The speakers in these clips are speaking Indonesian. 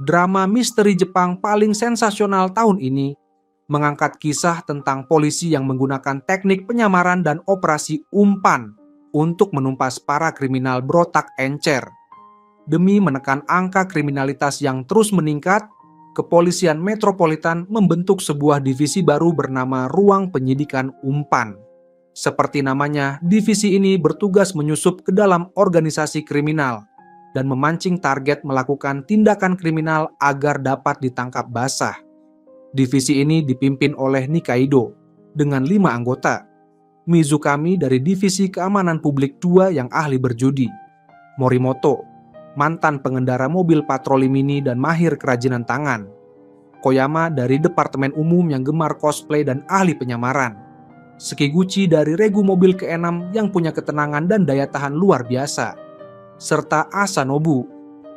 Drama misteri Jepang paling sensasional tahun ini mengangkat kisah tentang polisi yang menggunakan teknik penyamaran dan operasi umpan untuk menumpas para kriminal berotak encer. Demi menekan angka kriminalitas yang terus meningkat, Kepolisian Metropolitan membentuk sebuah divisi baru bernama Ruang Penyidikan Umpan. Seperti namanya, divisi ini bertugas menyusup ke dalam organisasi kriminal dan memancing target melakukan tindakan kriminal agar dapat ditangkap basah. Divisi ini dipimpin oleh Nikaido dengan 5 anggota. Mizukami dari Divisi Keamanan Publik 2 yang ahli berjudi. Morimoto, mantan pengendara mobil patroli mini dan mahir kerajinan tangan. Koyama dari Departemen Umum yang gemar cosplay dan ahli penyamaran. Sekiguchi dari regu mobil ke-6 yang punya ketenangan dan daya tahan luar biasa. Serta Asanobu,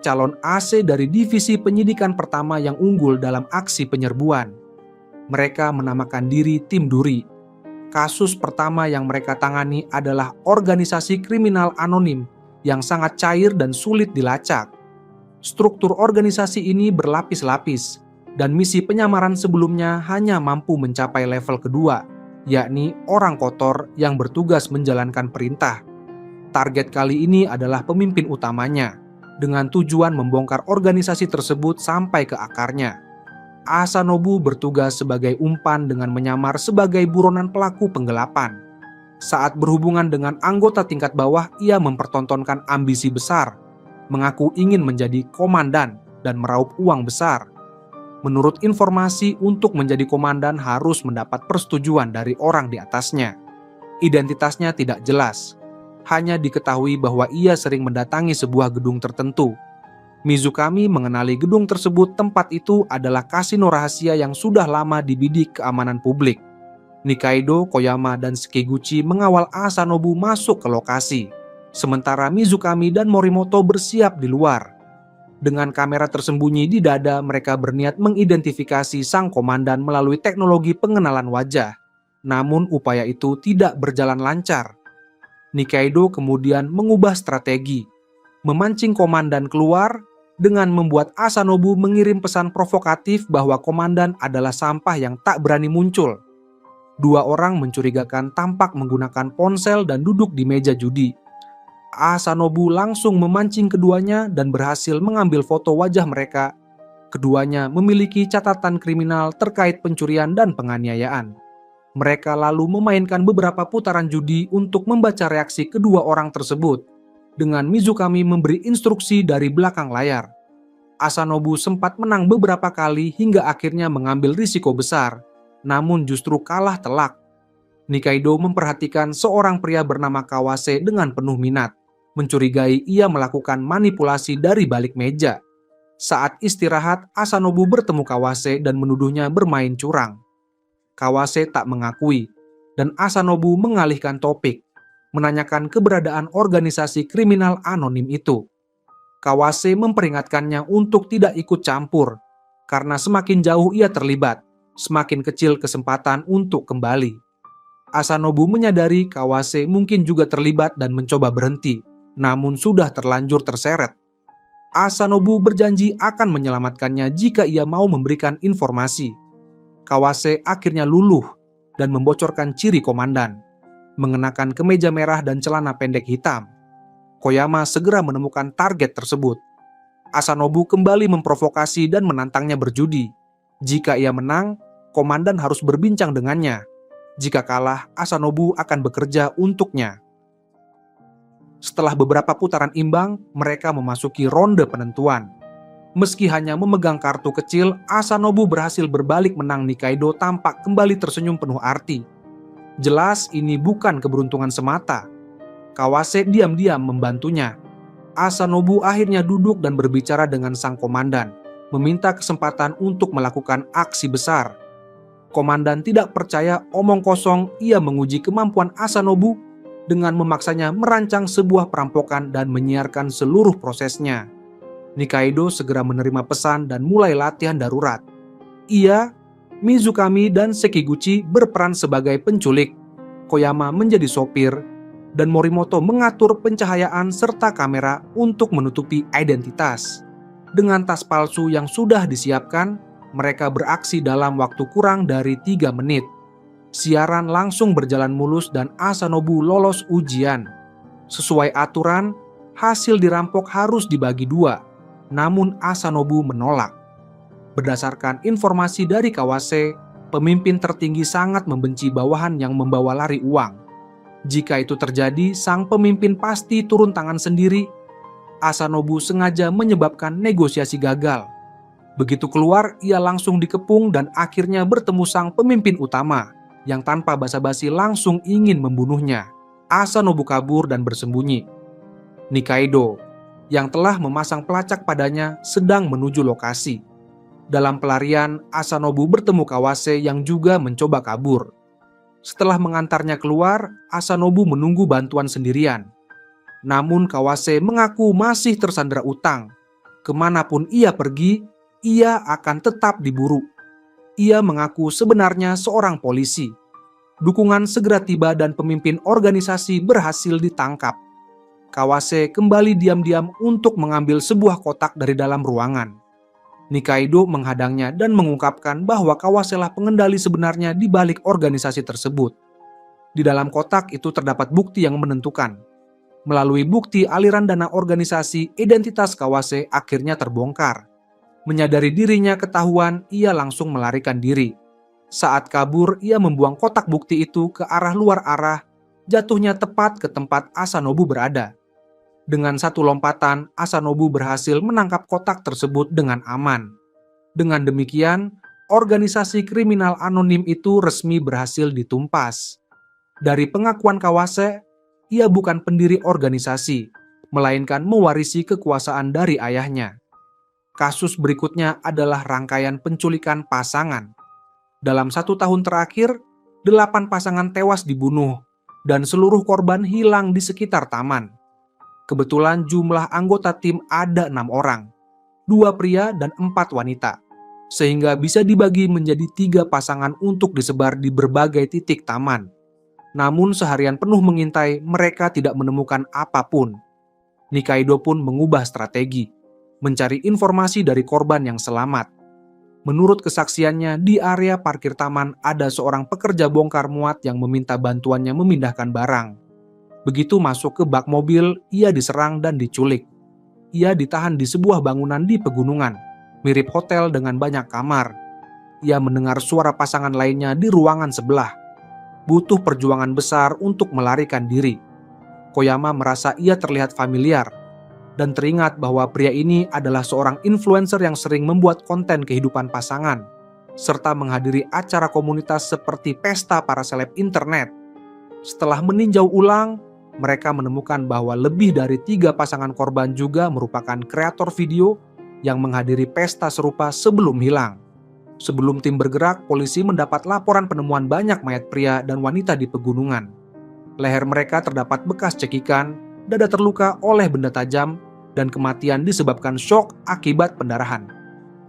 calon AC dari divisi penyidikan pertama yang unggul dalam aksi penyerbuan. Mereka menamakan diri Tim Duri. Kasus pertama yang mereka tangani adalah organisasi kriminal anonim yang sangat cair dan sulit dilacak. Struktur organisasi ini berlapis-lapis, dan misi penyamaran sebelumnya hanya mampu mencapai level kedua, yakni orang kotor yang bertugas menjalankan perintah. Target kali ini adalah pemimpin utamanya, dengan tujuan membongkar organisasi tersebut sampai ke akarnya. Asanobu bertugas sebagai umpan dengan menyamar sebagai buronan pelaku penggelapan. Saat berhubungan dengan anggota tingkat bawah, ia mempertontonkan ambisi besar, mengaku ingin menjadi komandan dan meraup uang besar. Menurut informasi, untuk menjadi komandan harus mendapat persetujuan dari orang di atasnya. Identitasnya tidak jelas. Hanya diketahui bahwa ia sering mendatangi sebuah gedung tertentu. Mizukami mengenali gedung tersebut. Tempat itu adalah kasino rahasia yang sudah lama dibidik keamanan publik. Nikaido, Koyama, dan Sekiguchi mengawal Asanobu masuk ke lokasi, sementara Mizukami dan Morimoto bersiap di luar. Dengan kamera tersembunyi di dada, mereka berniat mengidentifikasi sang komandan melalui teknologi pengenalan wajah. Namun upaya itu tidak berjalan lancar. Nikaido kemudian mengubah strategi, memancing komandan keluar dengan membuat Asanobu mengirim pesan provokatif bahwa komandan adalah sampah yang tak berani muncul. 2 orang mencurigakan tampak menggunakan ponsel dan duduk di meja judi. Asanobu langsung memancing keduanya dan berhasil mengambil foto wajah mereka. Keduanya memiliki catatan kriminal terkait pencurian dan penganiayaan. Mereka lalu memainkan beberapa putaran judi untuk membaca reaksi kedua orang tersebut, dengan Mizukami memberi instruksi dari belakang layar. Asanobu sempat menang beberapa kali hingga akhirnya mengambil risiko besar, namun justru kalah telak. Nikaido memperhatikan seorang pria bernama Kawase dengan penuh minat, mencurigai ia melakukan manipulasi dari balik meja. Saat istirahat, Asanobu bertemu Kawase dan menuduhnya bermain curang. Kawase tak mengakui, dan Asanobu mengalihkan topik, menanyakan keberadaan organisasi kriminal anonim itu. Kawase memperingatkannya untuk tidak ikut campur, karena semakin jauh ia terlibat, semakin kecil kesempatan untuk kembali. Asanobu menyadari Kawase mungkin juga terlibat dan mencoba berhenti, namun sudah terlanjur terseret. Asanobu berjanji akan menyelamatkannya jika ia mau memberikan informasi. Kawase akhirnya luluh dan membocorkan ciri komandan, mengenakan kemeja merah dan celana pendek hitam. Koyama segera menemukan target tersebut. Asanobu kembali memprovokasi dan menantangnya berjudi. Jika ia menang, komandan harus berbincang dengannya. Jika kalah, Asanobu akan bekerja untuknya. Setelah beberapa putaran imbang, mereka memasuki ronde penentuan. Meski hanya memegang kartu kecil, Asanobu berhasil berbalik menang. Nikaido tampak kembali tersenyum penuh arti. Jelas ini bukan keberuntungan semata. Kawase diam-diam membantunya. Asanobu akhirnya duduk dan berbicara dengan sang komandan, meminta kesempatan untuk melakukan aksi besar. Komandan tidak percaya omong kosong. Ia menguji kemampuan Asanobu dengan memaksanya merancang sebuah perampokan dan menyiarkan seluruh prosesnya. Nikaido segera menerima pesan dan mulai latihan darurat. Ia, Mizukami, dan Sekiguchi berperan sebagai penculik. Koyama menjadi sopir, dan Morimoto mengatur pencahayaan serta kamera untuk menutupi identitas. Dengan tas palsu yang sudah disiapkan, mereka beraksi dalam waktu kurang dari 3 menit. Siaran langsung berjalan mulus dan Asanobu lolos ujian. Sesuai aturan, hasil dirampok harus dibagi 2, namun Asanobu menolak. Berdasarkan informasi dari Kawase, pemimpin tertinggi sangat membenci bawahan yang membawa lari uang. Jika itu terjadi, sang pemimpin pasti turun tangan sendiri. Asanobu sengaja menyebabkan negosiasi gagal. Begitu keluar, ia langsung dikepung dan akhirnya bertemu sang pemimpin utama, yang tanpa basa-basi langsung ingin membunuhnya. Asanobu kabur dan bersembunyi. Nikaido, yang telah memasang pelacak padanya, sedang menuju lokasi. Dalam pelarian, Asanobu bertemu Kawase yang juga mencoba kabur. Setelah mengantarnya keluar, Asanobu menunggu bantuan sendirian. Namun Kawase mengaku masih tersandera utang. Kemanapun ia pergi, ia akan tetap diburu. Ia mengaku sebenarnya seorang polisi. Dukungan segera tiba dan pemimpin organisasi berhasil ditangkap. Kawase kembali diam-diam untuk mengambil sebuah kotak dari dalam ruangan. Nikaido menghadangnya dan mengungkapkan bahwa Kawase lah pengendali sebenarnya di balik organisasi tersebut. Di dalam kotak itu terdapat bukti yang menentukan. Melalui bukti aliran dana organisasi, identitas Kawase akhirnya terbongkar. Menyadari dirinya ketahuan, ia langsung melarikan diri. Saat kabur, ia membuang kotak bukti itu ke arah luar arah, jatuhnya tepat ke tempat Asanobu berada. Dengan satu lompatan, Asanobu berhasil menangkap kotak tersebut dengan aman. Dengan demikian, organisasi kriminal anonim itu resmi berhasil ditumpas. Dari pengakuan Kawase, ia bukan pendiri organisasi, melainkan mewarisi kekuasaan dari ayahnya. Kasus berikutnya adalah rangkaian penculikan pasangan. Dalam 1 tahun terakhir, 8 pasangan tewas dibunuh, dan seluruh korban hilang di sekitar taman. Kebetulan jumlah anggota tim ada 6 orang, 2 pria dan 4 wanita, sehingga bisa dibagi menjadi 3 pasangan untuk disebar di berbagai titik taman. Namun seharian penuh mengintai, mereka tidak menemukan apapun. Nikaido pun mengubah strategi, mencari informasi dari korban yang selamat. Menurut kesaksiannya, di area parkir taman ada seorang pekerja bongkar muat yang meminta bantuannya memindahkan barang. Begitu masuk ke bak mobil, ia diserang dan diculik. Ia ditahan di sebuah bangunan di pegunungan, mirip hotel dengan banyak kamar. Ia mendengar suara pasangan lainnya di ruangan sebelah. Butuh perjuangan besar untuk melarikan diri. Koyama merasa ia terlihat familiar, dan teringat bahwa pria ini adalah seorang influencer yang sering membuat konten kehidupan pasangan, serta menghadiri acara komunitas seperti pesta para seleb internet. Setelah meninjau ulang, mereka menemukan bahwa lebih dari 3 pasangan korban juga merupakan kreator video yang menghadiri pesta serupa sebelum hilang. Sebelum tim bergerak, polisi mendapat laporan penemuan banyak mayat pria dan wanita di pegunungan. Leher mereka terdapat bekas cekikan, dada terluka oleh benda tajam, dan kematian disebabkan syok akibat pendarahan.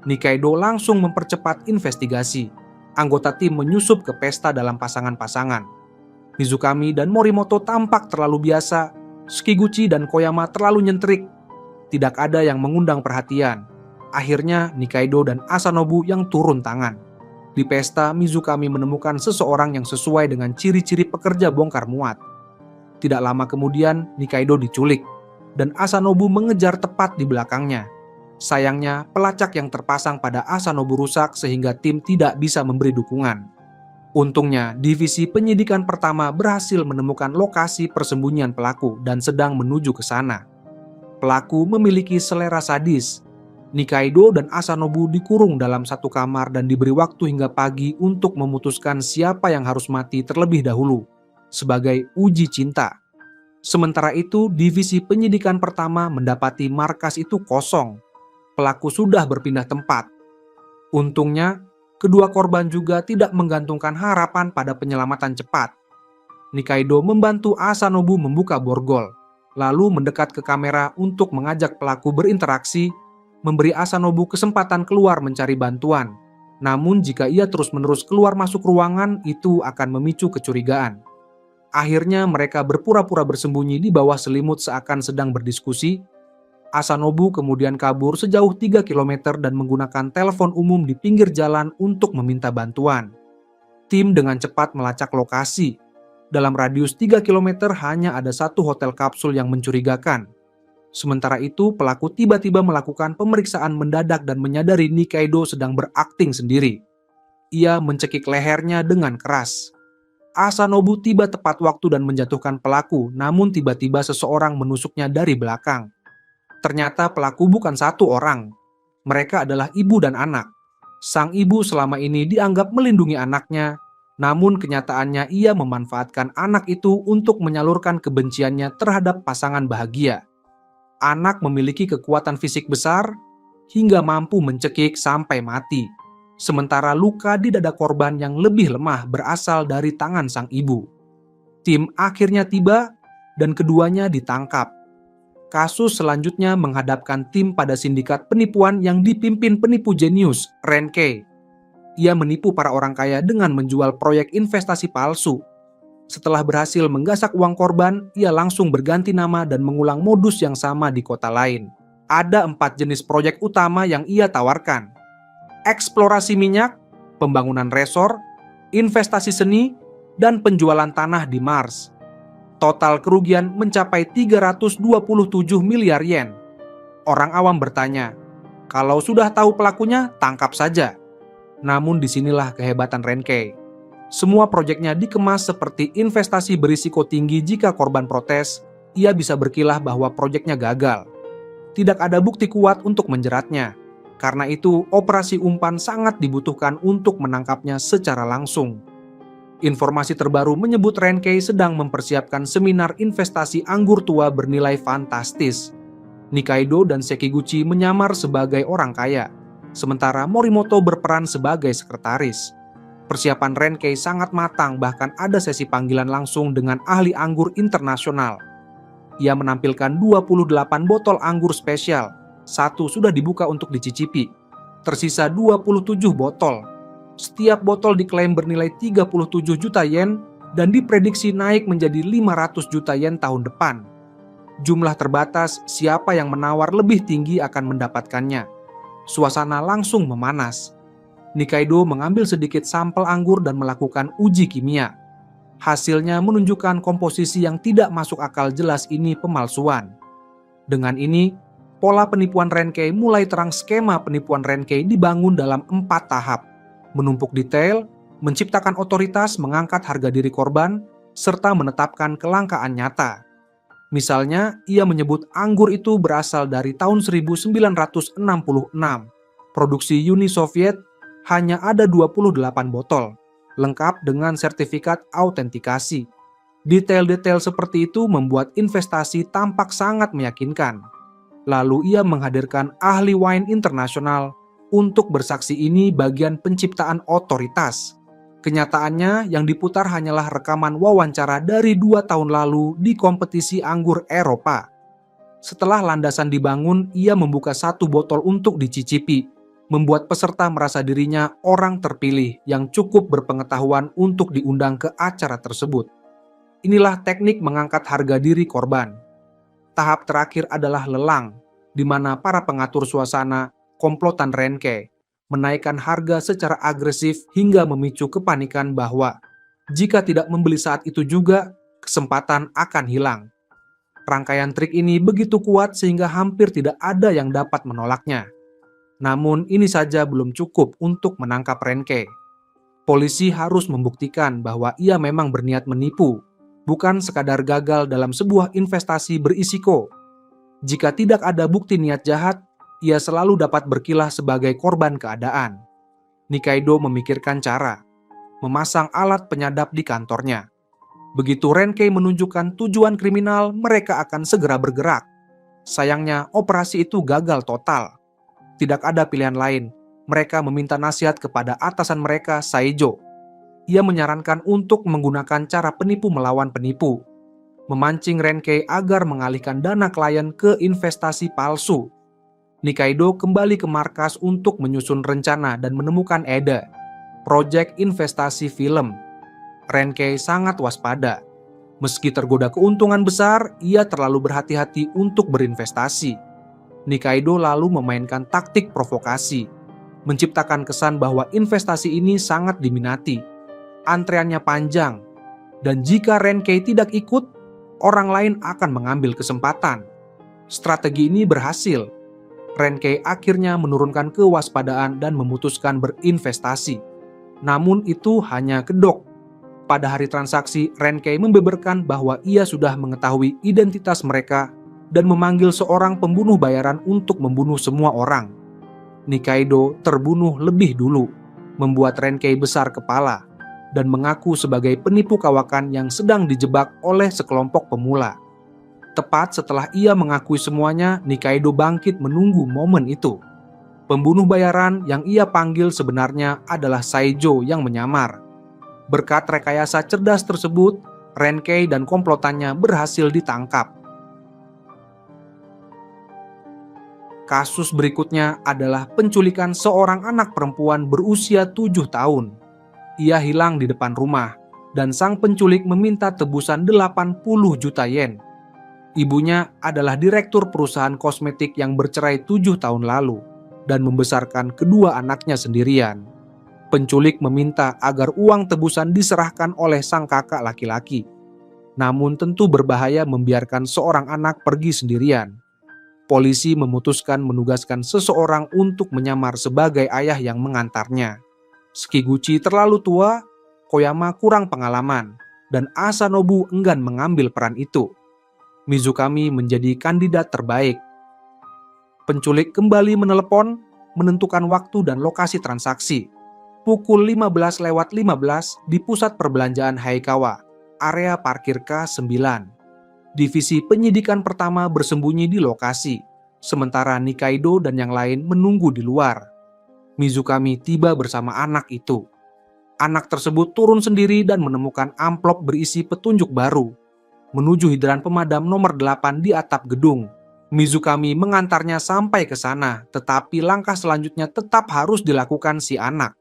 Nikaido langsung mempercepat investigasi. Anggota tim menyusup ke pesta dalam pasangan-pasangan. Mizukami dan Morimoto tampak terlalu biasa, Shikiguchi dan Koyama terlalu nyentrik. Tidak ada yang mengundang perhatian. Akhirnya Nikaido dan Asanobu yang turun tangan. Di pesta, Mizukami menemukan seseorang yang sesuai dengan ciri-ciri pekerja bongkar muat. Tidak lama kemudian, Nikaido diculik, dan Asanobu mengejar tepat di belakangnya. Sayangnya, pelacak yang terpasang pada Asanobu rusak sehingga tim tidak bisa memberi dukungan. Untungnya, divisi penyidikan pertama berhasil menemukan lokasi persembunyian pelaku dan sedang menuju ke sana. Pelaku memiliki selera sadis. Nikaido dan Asanobu dikurung dalam satu kamar dan diberi waktu hingga pagi untuk memutuskan siapa yang harus mati terlebih dahulu, sebagai uji cinta. Sementara itu, divisi penyidikan pertama mendapati markas itu kosong. Pelaku sudah berpindah tempat. Untungnya, kedua korban juga tidak menggantungkan harapan pada penyelamatan cepat. Nikaido membantu Asanobu membuka borgol, lalu mendekat ke kamera untuk mengajak pelaku berinteraksi, memberi Asanobu kesempatan keluar mencari bantuan. Namun jika ia terus-menerus keluar masuk ruangan, itu akan memicu kecurigaan. Akhirnya mereka berpura-pura bersembunyi di bawah selimut seakan sedang berdiskusi. Asanobu kemudian kabur sejauh 3 kilometer dan menggunakan telepon umum di pinggir jalan untuk meminta bantuan. Tim dengan cepat melacak lokasi. Dalam radius 3 kilometer hanya ada satu hotel kapsul yang mencurigakan. Sementara itu, pelaku tiba-tiba melakukan pemeriksaan mendadak dan menyadari Nikaido sedang berakting sendiri. Ia mencekik lehernya dengan keras. Asanobu tiba tepat waktu dan menjatuhkan pelaku, namun tiba-tiba seseorang menusuknya dari belakang. Ternyata pelaku bukan satu orang. Mereka adalah ibu dan anak. Sang ibu selama ini dianggap melindungi anaknya, namun kenyataannya ia memanfaatkan anak itu untuk menyalurkan kebenciannya terhadap pasangan bahagia. Anak memiliki kekuatan fisik besar hingga mampu mencekik sampai mati. Sementara luka di dada korban yang lebih lemah berasal dari tangan sang ibu. Tim akhirnya tiba dan keduanya ditangkap. Kasus selanjutnya menghadapkan tim pada sindikat penipuan yang dipimpin penipu jenius, Renkei. Ia menipu para orang kaya dengan menjual proyek investasi palsu. Setelah berhasil menggasak uang korban, ia langsung berganti nama dan mengulang modus yang sama di kota lain. Ada 4 jenis proyek utama yang ia tawarkan: eksplorasi minyak, pembangunan resor, investasi seni, dan penjualan tanah di Mars. Total kerugian mencapai 327 miliar yen. Orang awam bertanya, kalau sudah tahu pelakunya, tangkap saja. Namun disinilah kehebatan Renkei. Semua proyeknya dikemas seperti investasi berisiko tinggi. Jika korban protes, ia bisa berkilah bahwa proyeknya gagal. Tidak ada bukti kuat untuk menjeratnya. Karena itu, operasi umpan sangat dibutuhkan untuk menangkapnya secara langsung. Informasi terbaru menyebut Renkei sedang mempersiapkan seminar investasi anggur tua bernilai fantastis. Nikaido dan Sekiguchi menyamar sebagai orang kaya, sementara Morimoto berperan sebagai sekretaris. Persiapan Renkei sangat matang, bahkan ada sesi panggilan langsung dengan ahli anggur internasional. Ia menampilkan 28 botol anggur spesial, satu sudah dibuka untuk dicicipi. Tersisa 27 botol. Setiap botol diklaim bernilai 37 juta yen dan diprediksi naik menjadi 500 juta yen tahun depan. Jumlah terbatas, siapa yang menawar lebih tinggi akan mendapatkannya. Suasana langsung memanas. Nikaido mengambil sedikit sampel anggur dan melakukan uji kimia. Hasilnya menunjukkan komposisi yang tidak masuk akal, jelas ini pemalsuan. Dengan ini, pola penipuan Renkei mulai terang. Skema penipuan Renkei dibangun dalam 4 tahap. Menumpuk detail, menciptakan otoritas, mengangkat harga diri korban, serta menetapkan kelangkaan nyata. Misalnya, ia menyebut anggur itu berasal dari tahun 1966. Produksi Uni Soviet hanya ada 28 botol, lengkap dengan sertifikat autentikasi. Detail-detail seperti itu membuat investasi tampak sangat meyakinkan. Lalu ia menghadirkan ahli wine internasional untuk bersaksi. Ini bagian penciptaan otoritas. Kenyataannya yang diputar hanyalah rekaman wawancara dari 2 tahun lalu di kompetisi anggur Eropa. Setelah landasan dibangun, ia membuka 1 botol untuk dicicipi, membuat peserta merasa dirinya orang terpilih yang cukup berpengetahuan untuk diundang ke acara tersebut. Inilah teknik mengangkat harga diri korban. Tahap terakhir adalah lelang, di mana para pengatur suasana komplotan Renkei menaikkan harga secara agresif hingga memicu kepanikan bahwa jika tidak membeli saat itu juga, kesempatan akan hilang. Rangkaian trik ini begitu kuat sehingga hampir tidak ada yang dapat menolaknya. Namun ini saja belum cukup untuk menangkap Renkei. Polisi harus membuktikan bahwa ia memang berniat menipu, bukan sekadar gagal dalam sebuah investasi berisiko. Jika tidak ada bukti niat jahat, ia selalu dapat berkilah sebagai korban keadaan. Nikaido memikirkan cara, memasang alat penyadap di kantornya. Begitu Renkei menunjukkan tujuan kriminal, mereka akan segera bergerak. Sayangnya, operasi itu gagal total. Tidak ada pilihan lain. Mereka meminta nasihat kepada atasan mereka, Saijo. Ia menyarankan untuk menggunakan cara penipu melawan penipu, memancing Renkei agar mengalihkan dana klien ke investasi palsu. Nikaido kembali ke markas untuk menyusun rencana dan menemukan ide, proyek investasi film. Renkei sangat waspada. Meski tergoda keuntungan besar, ia terlalu berhati-hati untuk berinvestasi. Nikaido lalu memainkan taktik provokasi, menciptakan kesan bahwa investasi ini sangat diminati, antreannya panjang, dan jika Renkei tidak ikut, orang lain akan mengambil kesempatan. Strategi ini berhasil. Renkei akhirnya menurunkan kewaspadaan dan memutuskan berinvestasi. Namun itu hanya kedok. Pada hari transaksi, Renkei membeberkan bahwa ia sudah mengetahui identitas mereka dan memanggil seorang pembunuh bayaran untuk membunuh semua orang. Nikaido terbunuh lebih dulu, membuat Renkei besar kepala, dan mengaku sebagai penipu kawakan yang sedang dijebak oleh sekelompok pemula. Tepat setelah ia mengakui semuanya, Nikaido bangkit menunggu momen itu. Pembunuh bayaran yang ia panggil sebenarnya adalah Saijo yang menyamar. Berkat rekayasa cerdas tersebut, Renkei dan komplotannya berhasil ditangkap. Kasus berikutnya adalah penculikan seorang anak perempuan berusia 7 tahun. Ia hilang di depan rumah, dan sang penculik meminta tebusan 80 juta yen. Ibunya adalah direktur perusahaan kosmetik yang bercerai 7 tahun lalu, dan membesarkan kedua anaknya sendirian. Penculik meminta agar uang tebusan diserahkan oleh sang kakak laki-laki. Namun tentu berbahaya membiarkan seorang anak pergi sendirian. Polisi memutuskan menugaskan seseorang untuk menyamar sebagai ayah yang mengantarnya. Sekiguchi terlalu tua, Koyama kurang pengalaman, dan Asanobu enggan mengambil peran itu. Mizukami menjadi kandidat terbaik. Penculik kembali menelepon, menentukan waktu dan lokasi transaksi. Pukul 15:15 di pusat perbelanjaan Haikawa, area parkir K9. Divisi penyidikan pertama bersembunyi di lokasi, sementara Nikaido dan yang lain menunggu di luar. Mizukami tiba bersama anak itu. Anak tersebut turun sendiri dan menemukan amplop berisi petunjuk baru. Menuju hidran pemadam nomor 8 di atap gedung. Mizukami mengantarnya sampai ke sana, tetapi langkah selanjutnya tetap harus dilakukan si anak.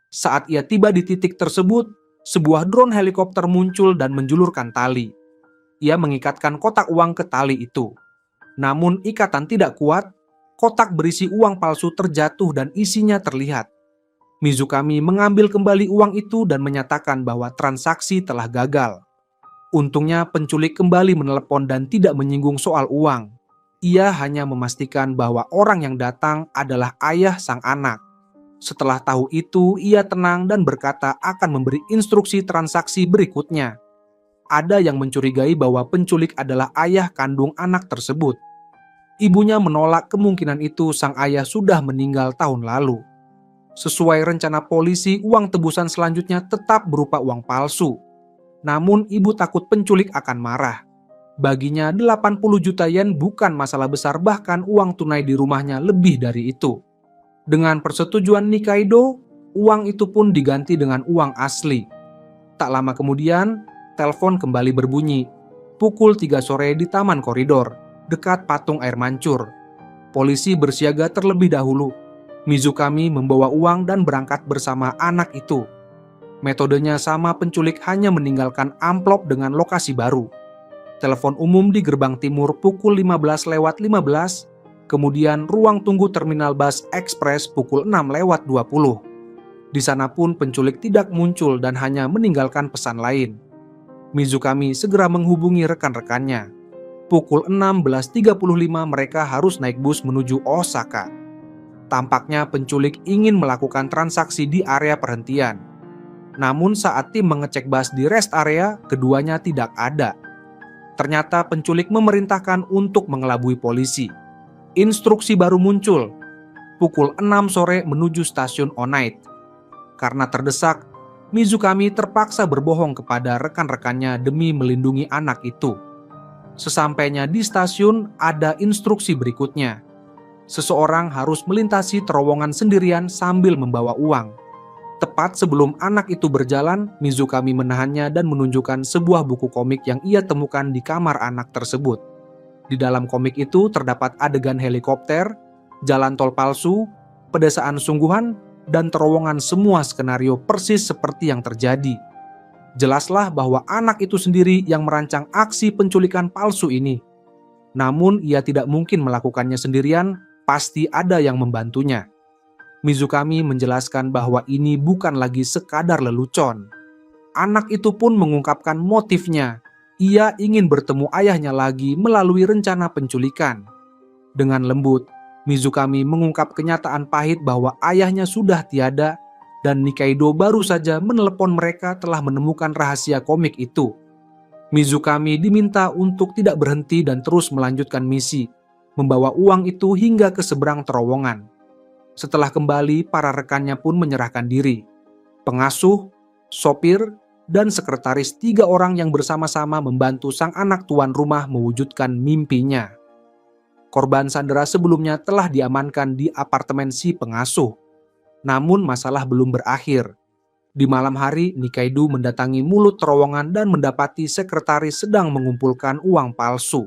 Saat ia tiba di titik tersebut, sebuah drone helikopter muncul dan menjulurkan tali. Ia mengikatkan kotak uang ke tali itu. Namun ikatan tidak kuat, kotak berisi uang palsu terjatuh dan isinya terlihat. Mizukami mengambil kembali uang itu dan menyatakan bahwa transaksi telah gagal. Untungnya penculik kembali menelepon dan tidak menyinggung soal uang. Ia hanya memastikan bahwa orang yang datang adalah ayah sang anak. Setelah tahu itu, ia tenang dan berkata akan memberi instruksi transaksi berikutnya. Ada yang mencurigai bahwa penculik adalah ayah kandung anak tersebut. Ibunya menolak kemungkinan itu sang ayah sudah meninggal tahun lalu. Sesuai rencana polisi, uang tebusan selanjutnya tetap berupa uang palsu. Namun ibu takut penculik akan marah. Baginya 80 juta yen bukan masalah besar, bahkan uang tunai di rumahnya lebih dari itu. Dengan persetujuan Nikaido, uang itu pun diganti dengan uang asli. Tak lama kemudian, telepon kembali berbunyi. Pukul 3 sore di taman koridor, dekat patung air mancur. Polisi bersiaga terlebih dahulu. Mizukami membawa uang dan berangkat bersama anak itu. Metodenya sama, penculik hanya meninggalkan amplop dengan lokasi baru. Telepon umum di gerbang timur pukul 15:15, kemudian ruang tunggu terminal bus ekspres pukul 6:20. Di sana pun penculik tidak muncul dan hanya meninggalkan pesan lain. Mizukami segera menghubungi rekan-rekannya. Pukul 16:35 mereka harus naik bus menuju Osaka. Tampaknya penculik ingin melakukan transaksi di area perhentian. Namun saat tim mengecek bus di rest area, keduanya tidak ada. Ternyata penculik memerintahkan untuk mengelabui polisi. Instruksi baru muncul. Pukul 6 sore menuju stasiun Onite. Karena terdesak, Mizukami terpaksa berbohong kepada rekan-rekannya demi melindungi anak itu. Sesampainya di stasiun, ada instruksi berikutnya. Seseorang harus melintasi terowongan sendirian sambil membawa uang. Tepat sebelum anak itu berjalan, Mizukami menahannya dan menunjukkan sebuah buku komik yang ia temukan di kamar anak tersebut. Di dalam komik itu terdapat adegan helikopter, jalan tol palsu, pedesaan sungguhan, dan terowongan, semua skenario persis seperti yang terjadi. Jelaslah bahwa anak itu sendiri yang merancang aksi penculikan palsu ini. Namun ia tidak mungkin melakukannya sendirian, pasti ada yang membantunya. Mizukami menjelaskan bahwa ini bukan lagi sekadar lelucon. Anak itu pun mengungkapkan motifnya. Ia ingin bertemu ayahnya lagi melalui rencana penculikan. Dengan lembut, Mizukami mengungkap kenyataan pahit bahwa ayahnya sudah tiada dan Nikaido baru saja menelepon mereka telah menemukan rahasia komik itu. Mizukami diminta untuk tidak berhenti dan terus melanjutkan misi, membawa uang itu hingga ke seberang terowongan. Setelah kembali, para rekannya pun menyerahkan diri. Pengasuh, sopir, dan sekretaris 3 orang yang bersama-sama membantu sang anak tuan rumah mewujudkan mimpinya. Korban Sandera sebelumnya telah diamankan di apartemen si pengasuh. Namun masalah belum berakhir. Di malam hari, Nikaido mendatangi mulut terowongan dan mendapati sekretaris sedang mengumpulkan uang palsu.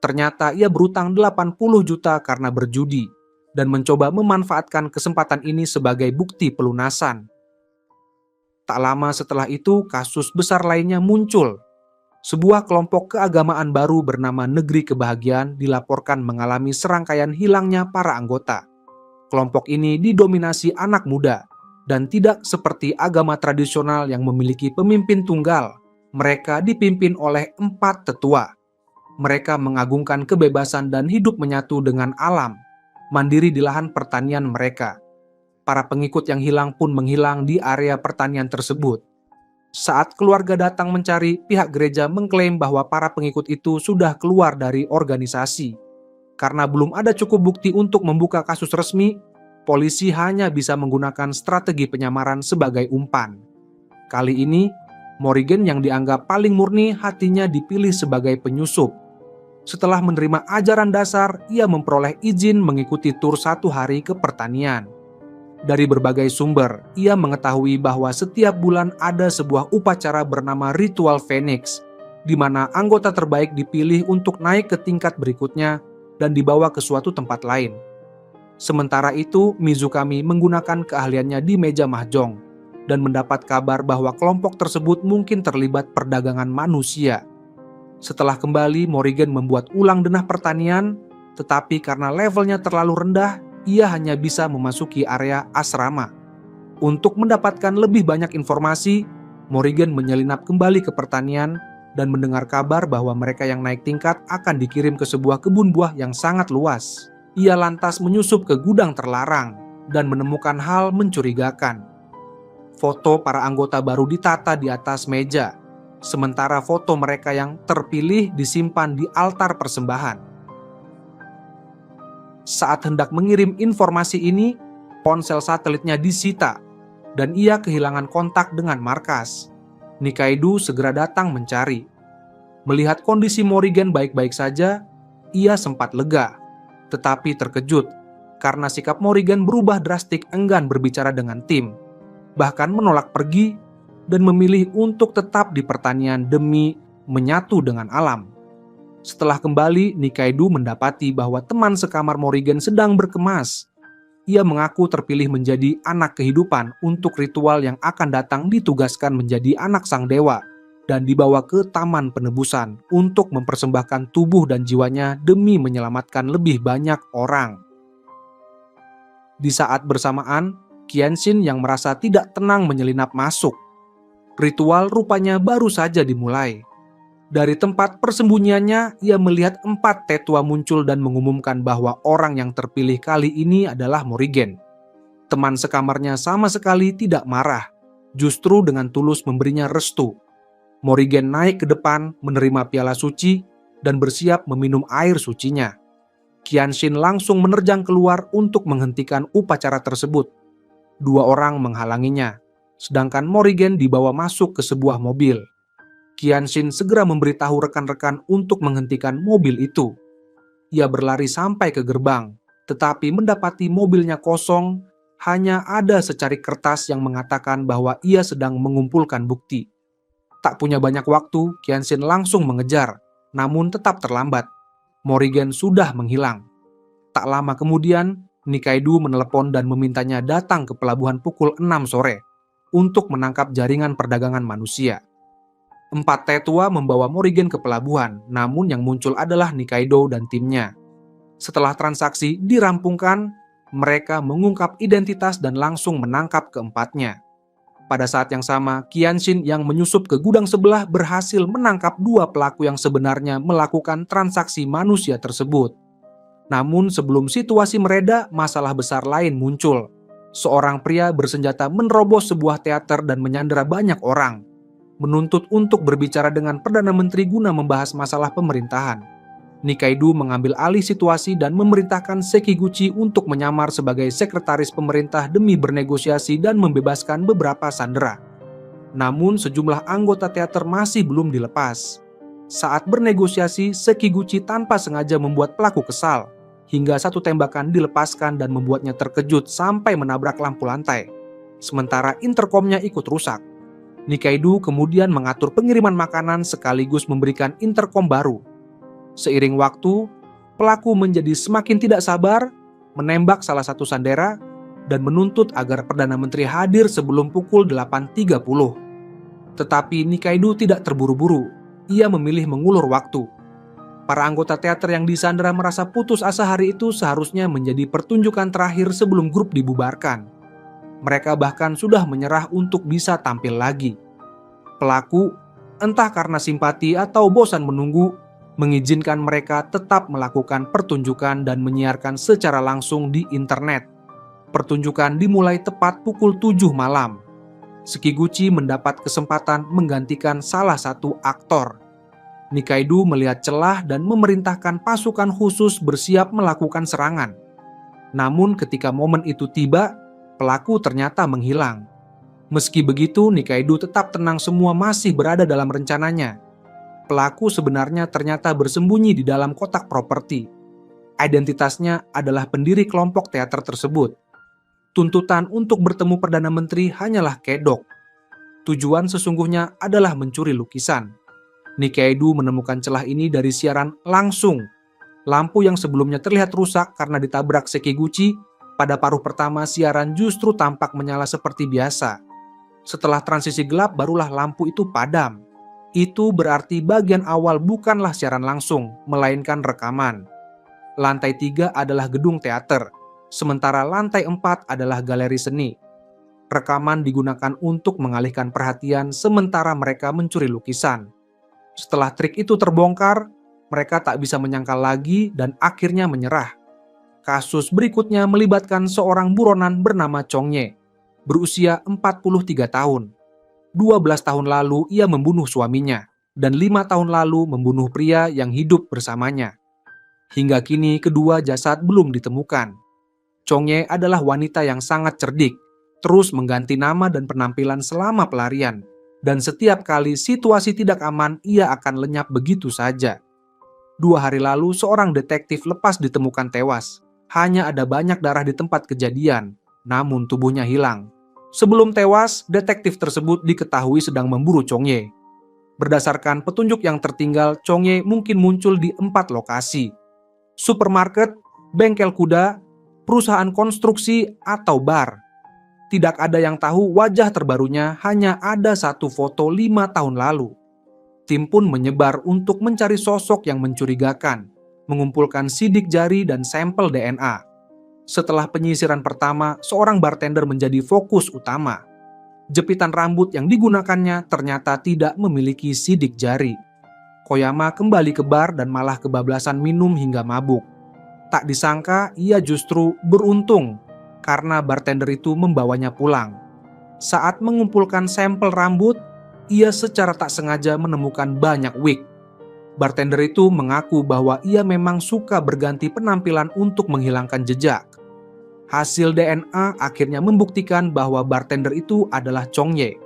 Ternyata ia berutang 80 juta karena berjudi dan mencoba memanfaatkan kesempatan ini sebagai bukti pelunasan. Tak lama setelah itu, kasus besar lainnya muncul. Sebuah kelompok keagamaan baru bernama Negeri Kebahagiaan dilaporkan mengalami serangkaian hilangnya para anggota. Kelompok ini didominasi anak muda dan tidak seperti agama tradisional yang memiliki pemimpin tunggal. Mereka dipimpin oleh 4 tetua. Mereka mengagungkan kebebasan dan hidup menyatu dengan alam, mandiri di lahan pertanian mereka. Para pengikut yang hilang pun menghilang di area pertanian tersebut. Saat keluarga datang mencari, pihak gereja mengklaim bahwa para pengikut itu sudah keluar dari organisasi. Karena belum ada cukup bukti untuk membuka kasus resmi, polisi hanya bisa menggunakan strategi penyamaran sebagai umpan. Kali ini, Morrigan yang dianggap paling murni hatinya dipilih sebagai penyusup. Setelah menerima ajaran dasar, ia memperoleh izin mengikuti tur 1 hari ke pertanian. Dari berbagai sumber, ia mengetahui bahwa setiap bulan ada sebuah upacara bernama Ritual Phoenix, di mana anggota terbaik dipilih untuk naik ke tingkat berikutnya dan dibawa ke suatu tempat lain. Sementara itu, Mizukami menggunakan keahliannya di meja mahjong dan mendapat kabar bahwa kelompok tersebut mungkin terlibat perdagangan manusia. Setelah kembali, Morrigan membuat ulang denah pertanian, tetapi karena levelnya terlalu rendah, ia hanya bisa memasuki area asrama. Untuk mendapatkan lebih banyak informasi, Morrigan menyelinap kembali ke pertanian dan mendengar kabar bahwa mereka yang naik tingkat akan dikirim ke sebuah kebun buah yang sangat luas. Ia lantas menyusup ke gudang terlarang dan menemukan hal mencurigakan. Foto para anggota baru ditata di atas meja, sementara foto mereka yang terpilih disimpan di altar persembahan. Saat hendak mengirim informasi ini, ponsel satelitnya disita dan ia kehilangan kontak dengan markas. Nikaido segera datang mencari. Melihat kondisi Morrigan baik-baik saja, ia sempat lega. Tetapi terkejut karena sikap Morrigan berubah drastik, enggan berbicara dengan tim, bahkan menolak pergi dan memilih untuk tetap di pertanian demi menyatu dengan alam. Setelah kembali, Nikaido mendapati bahwa teman sekamar Morrigan sedang berkemas. Ia mengaku terpilih menjadi anak kehidupan untuk ritual yang akan datang, ditugaskan menjadi anak sang dewa dan dibawa ke Taman Penebusan untuk mempersembahkan tubuh dan jiwanya demi menyelamatkan lebih banyak orang. Di saat bersamaan, Kenshin yang merasa tidak tenang menyelinap masuk. Ritual rupanya baru saja dimulai. Dari tempat persembunyiannya, ia melihat 4 tetua muncul dan mengumumkan bahwa orang yang terpilih kali ini adalah Morrigan. Teman sekamarnya sama sekali tidak marah, justru dengan tulus memberinya restu. Morrigan naik ke depan, menerima piala suci, dan bersiap meminum air sucinya. Kenshin langsung menerjang keluar untuk menghentikan upacara tersebut. 2 orang menghalanginya, sedangkan Morrigan dibawa masuk ke sebuah mobil. Kenshin segera memberitahu rekan-rekan untuk menghentikan mobil itu. Ia berlari sampai ke gerbang, tetapi mendapati mobilnya kosong, hanya ada secari kertas yang mengatakan bahwa ia sedang mengumpulkan bukti. Tak punya banyak waktu, Kenshin langsung mengejar, namun tetap terlambat. Morrigan sudah menghilang. Tak lama kemudian, Nikaido menelepon dan memintanya datang ke pelabuhan pukul 6 sore untuk menangkap jaringan perdagangan manusia. 4 tetua membawa Morrigan ke pelabuhan, namun yang muncul adalah Nikaido dan timnya. Setelah transaksi dirampungkan, mereka mengungkap identitas dan langsung menangkap keempatnya. Pada saat yang sama, Qianxin yang menyusup ke gudang sebelah berhasil menangkap 2 pelaku yang sebenarnya melakukan transaksi manusia tersebut. Namun sebelum situasi mereda, masalah besar lain muncul. Seorang pria bersenjata menerobos sebuah teater dan menyandera banyak orang, menuntut untuk berbicara dengan Perdana Menteri guna membahas masalah pemerintahan. Nikaido mengambil alih situasi dan memerintahkan Sekiguchi untuk menyamar sebagai sekretaris pemerintah demi bernegosiasi dan membebaskan beberapa sandera. Namun sejumlah anggota teater masih belum dilepas. Saat bernegosiasi, Sekiguchi tanpa sengaja membuat pelaku kesal, hingga 1 tembakan dilepaskan dan membuatnya terkejut sampai menabrak lampu lantai. Sementara interkomnya ikut rusak. Nikaido kemudian mengatur pengiriman makanan sekaligus memberikan interkom baru. Seiring waktu, pelaku menjadi semakin tidak sabar, menembak salah satu sandera, dan menuntut agar Perdana Menteri hadir sebelum pukul 8.30. Tetapi Nikaido tidak terburu-buru, ia memilih mengulur waktu. Para anggota teater yang disandera merasa putus asa hari itu seharusnya menjadi pertunjukan terakhir sebelum grup dibubarkan. Mereka bahkan sudah menyerah untuk bisa tampil lagi. Pelaku, entah karena simpati atau bosan menunggu, mengizinkan mereka tetap melakukan pertunjukan dan menyiarkan secara langsung di internet. Pertunjukan dimulai tepat pukul 7 malam. Sekiguchi mendapat kesempatan menggantikan salah satu aktor. Nikaido melihat celah dan memerintahkan pasukan khusus bersiap melakukan serangan. Namun ketika momen itu tiba, pelaku ternyata menghilang. Meski begitu, Nikaido tetap tenang, semua masih berada dalam rencananya. Pelaku sebenarnya ternyata bersembunyi di dalam kotak properti. Identitasnya adalah pendiri kelompok teater tersebut. Tuntutan untuk bertemu Perdana Menteri hanyalah kedok. Tujuan sesungguhnya adalah mencuri lukisan. Nikaido menemukan celah ini dari siaran langsung. Lampu yang sebelumnya terlihat rusak karena ditabrak Sekiguchi, pada paruh pertama siaran justru tampak menyala seperti biasa. Setelah transisi gelap, barulah lampu itu padam. Itu berarti bagian awal bukanlah siaran langsung, melainkan rekaman. Lantai 3 adalah gedung teater, sementara lantai 4 adalah galeri seni. Rekaman digunakan untuk mengalihkan perhatian sementara mereka mencuri lukisan. Setelah trik itu terbongkar, mereka tak bisa menyangkal lagi dan akhirnya menyerah. Kasus berikutnya melibatkan seorang buronan bernama Chongye, berusia 43 tahun. 12 tahun lalu ia membunuh suaminya, dan 5 tahun lalu membunuh pria yang hidup bersamanya. Hingga kini kedua jasad belum ditemukan. Chongye adalah wanita yang sangat cerdik, terus mengganti nama dan penampilan selama pelarian, dan setiap kali situasi tidak aman, ia akan lenyap begitu saja. 2 hari lalu seorang detektif lepas ditemukan tewas. Hanya ada banyak darah di tempat kejadian, namun tubuhnya hilang. Sebelum tewas, detektif tersebut diketahui sedang memburu Chongye. Berdasarkan petunjuk yang tertinggal, Chongye mungkin muncul di 4 lokasi: supermarket, bengkel kuda, perusahaan konstruksi, atau bar. Tidak ada yang tahu wajah terbarunya, hanya ada satu foto 5 tahun lalu. Tim pun menyebar untuk mencari sosok yang mencurigakan, mengumpulkan sidik jari dan sampel DNA. Setelah penyisiran pertama, seorang bartender menjadi fokus utama. Jepitan rambut yang digunakannya ternyata tidak memiliki sidik jari. Koyama kembali ke bar dan malah kebablasan minum hingga mabuk. Tak disangka ia justru beruntung karena bartender itu membawanya pulang. Saat mengumpulkan sampel rambut, ia secara tak sengaja menemukan banyak wig. Bartender itu mengaku bahwa ia memang suka berganti penampilan untuk menghilangkan jejak. Hasil DNA akhirnya membuktikan bahwa bartender itu adalah Chongye.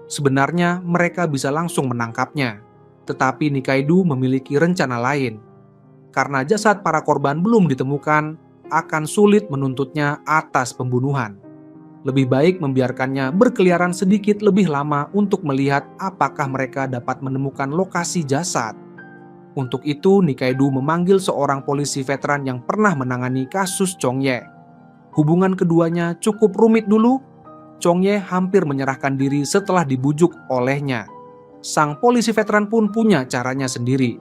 Sebenarnya mereka bisa langsung menangkapnya, tetapi Nikaido memiliki rencana lain. Karena jasad para korban belum ditemukan, akan sulit menuntutnya atas pembunuhan. Lebih baik membiarkannya berkeliaran sedikit lebih lama untuk melihat apakah mereka dapat menemukan lokasi jasad. Untuk itu, Nikaido memanggil seorang polisi veteran yang pernah menangani kasus Chongye. Hubungan keduanya cukup rumit dulu. Chongye hampir menyerahkan diri setelah dibujuk olehnya. Sang polisi veteran pun punya caranya sendiri.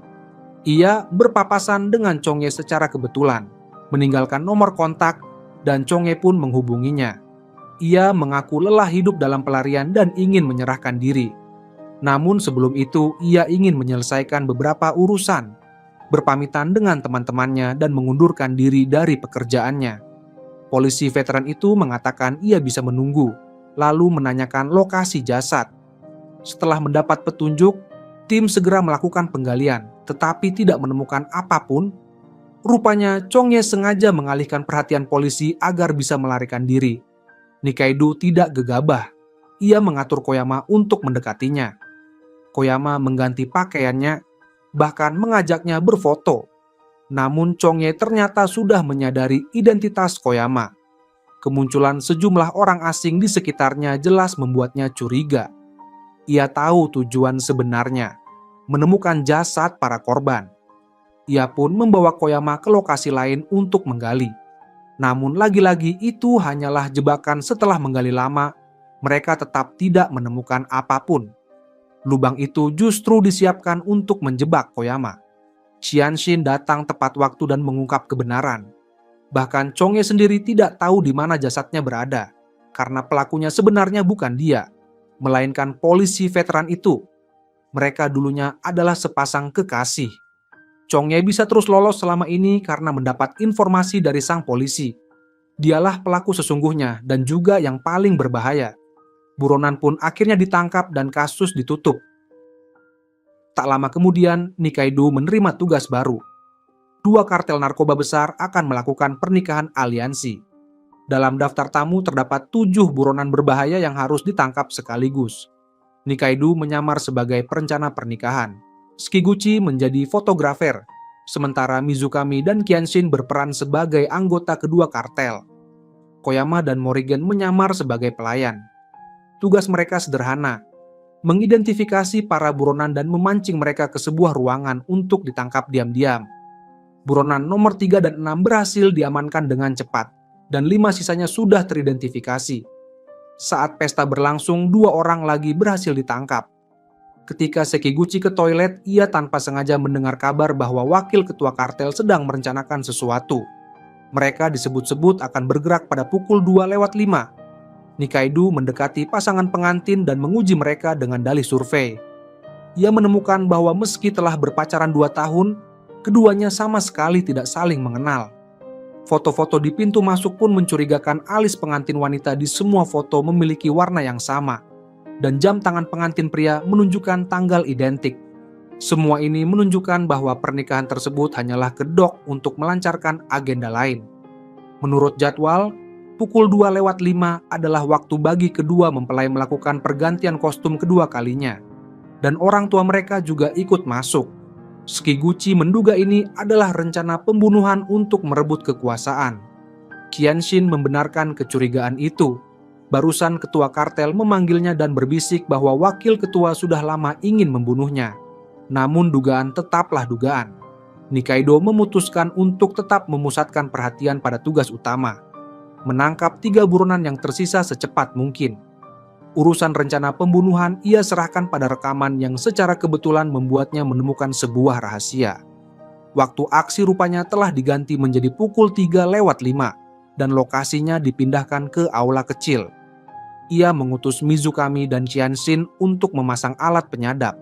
Ia berpapasan dengan Chong Ye secara kebetulan, meninggalkan nomor kontak, dan Chong Ye pun menghubunginya. Ia mengaku lelah hidup dalam pelarian dan ingin menyerahkan diri. Namun sebelum itu, ia ingin menyelesaikan beberapa urusan, berpamitan dengan teman-temannya dan mengundurkan diri dari pekerjaannya. Polisi veteran itu mengatakan ia bisa menunggu, lalu menanyakan lokasi jasad. Setelah mendapat petunjuk, tim segera melakukan penggalian, tetapi tidak menemukan apapun. Rupanya Chong Ye sengaja mengalihkan perhatian polisi agar bisa melarikan diri. Nikaido tidak gegabah. Ia mengatur Koyama untuk mendekatinya. Koyama mengganti pakaiannya, bahkan mengajaknya berfoto. Namun Chong Ye ternyata sudah menyadari identitas Koyama. Kemunculan sejumlah orang asing di sekitarnya jelas membuatnya curiga. Ia tahu tujuan sebenarnya, menemukan jasad para korban. Ia pun membawa Koyama ke lokasi lain untuk menggali. Namun lagi-lagi itu hanyalah jebakan. Setelah menggali lama, mereka tetap tidak menemukan apapun. Lubang itu justru disiapkan untuk menjebak Koyama. Qianxin datang tepat waktu dan mengungkap kebenaran. Bahkan Chong Ye sendiri tidak tahu di mana jasadnya berada, karena pelakunya sebenarnya bukan dia, melainkan polisi veteran itu. Mereka dulunya adalah sepasang kekasih. Chong Ye bisa terus lolos selama ini karena mendapat informasi dari sang polisi. Dialah pelaku sesungguhnya dan juga yang paling berbahaya. Buronan pun akhirnya ditangkap dan kasus ditutup. Tak lama kemudian, Nikaido menerima tugas baru. 2 kartel narkoba besar akan melakukan pernikahan aliansi. Dalam daftar tamu terdapat 7 buronan berbahaya yang harus ditangkap sekaligus. Nikaido menyamar sebagai perencana pernikahan. Shikiguchi menjadi fotografer, sementara Mizukami dan Qianxin berperan sebagai anggota kedua kartel. Koyama dan Morrigan menyamar sebagai pelayan. Tugas mereka sederhana, mengidentifikasi para buronan dan memancing mereka ke sebuah ruangan untuk ditangkap diam-diam. Buronan nomor 3 dan 6 berhasil diamankan dengan cepat, dan 5 sisanya sudah teridentifikasi. Saat pesta berlangsung, 2 orang lagi berhasil ditangkap. Ketika Sekiguchi ke toilet, ia tanpa sengaja mendengar kabar bahwa wakil ketua kartel sedang merencanakan sesuatu. Mereka disebut-sebut akan bergerak pada pukul 2:05. Nikaido mendekati pasangan pengantin dan menguji mereka dengan dalih survei. Ia menemukan bahwa meski telah berpacaran 2 tahun, keduanya sama sekali tidak saling mengenal. Foto-foto di pintu masuk pun mencurigakan alis pengantin wanita di semua foto memiliki warna yang sama, dan jam tangan pengantin pria menunjukkan tanggal identik. Semua ini menunjukkan bahwa pernikahan tersebut hanyalah kedok untuk melancarkan agenda lain. Menurut jadwal, pukul 2:05 adalah waktu bagi kedua mempelai melakukan pergantian kostum kedua kalinya. Dan orang tua mereka juga ikut masuk. Shikiguchi menduga ini adalah rencana pembunuhan untuk merebut kekuasaan. Qianxin membenarkan kecurigaan itu. Barusan ketua kartel memanggilnya dan berbisik bahwa wakil ketua sudah lama ingin membunuhnya. Namun dugaan tetaplah dugaan. Nikaido memutuskan untuk tetap memusatkan perhatian pada tugas utama, menangkap 3 buronan yang tersisa secepat mungkin. Urusan rencana pembunuhan ia serahkan pada rekaman yang secara kebetulan membuatnya menemukan sebuah rahasia. Waktu aksi rupanya telah diganti menjadi pukul 3:05 dan lokasinya dipindahkan ke aula kecil. Ia mengutus Mizukami dan Qianxin untuk memasang alat penyadap.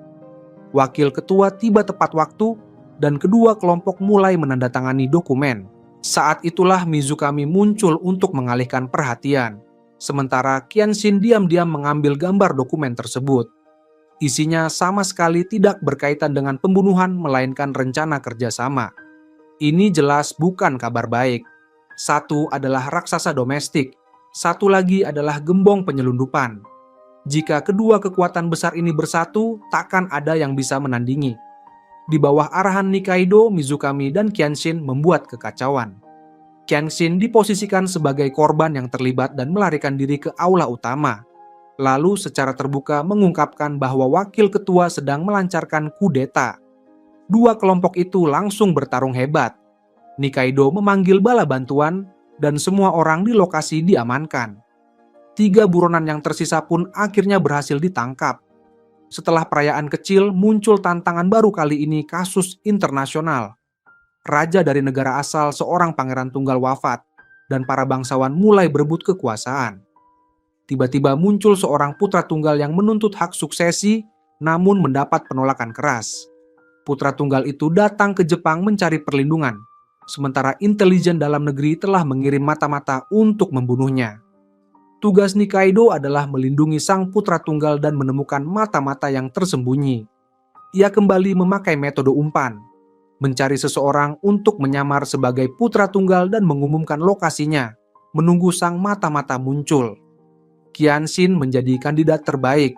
Wakil ketua tiba tepat waktu dan kedua kelompok mulai menandatangani dokumen. Saat itulah Mizukami muncul untuk mengalihkan perhatian, sementara Qianxin diam-diam mengambil gambar dokumen tersebut. Isinya sama sekali tidak berkaitan dengan pembunuhan melainkan rencana kerjasama. Ini jelas bukan kabar baik. Satu adalah raksasa domestik, satu lagi adalah gembong penyelundupan. Jika kedua kekuatan besar ini bersatu, takkan ada yang bisa menandingi. Di bawah arahan Nikaido, Mizukami dan Qianxin membuat kekacauan. Qianxin diposisikan sebagai korban yang terlibat dan melarikan diri ke aula utama. Lalu secara terbuka mengungkapkan bahwa wakil ketua sedang melancarkan kudeta. 2 kelompok itu langsung bertarung hebat. Nikaido memanggil bala bantuan dan semua orang di lokasi diamankan. 3 buronan yang tersisa pun akhirnya berhasil ditangkap. Setelah perayaan kecil, muncul tantangan baru kali ini kasus internasional. Raja dari negara asal seorang pangeran tunggal wafat, dan para bangsawan mulai berebut kekuasaan. Tiba-tiba muncul seorang putra tunggal yang menuntut hak suksesi, namun mendapat penolakan keras. Putra tunggal itu datang ke Jepang mencari perlindungan, sementara intelijen dalam negeri telah mengirim mata-mata untuk membunuhnya. Tugas Nikaido adalah melindungi sang putra tunggal dan menemukan mata-mata yang tersembunyi. Ia kembali memakai metode umpan, mencari seseorang untuk menyamar sebagai putra tunggal dan mengumumkan lokasinya, menunggu sang mata-mata muncul. Qianxin menjadi kandidat terbaik.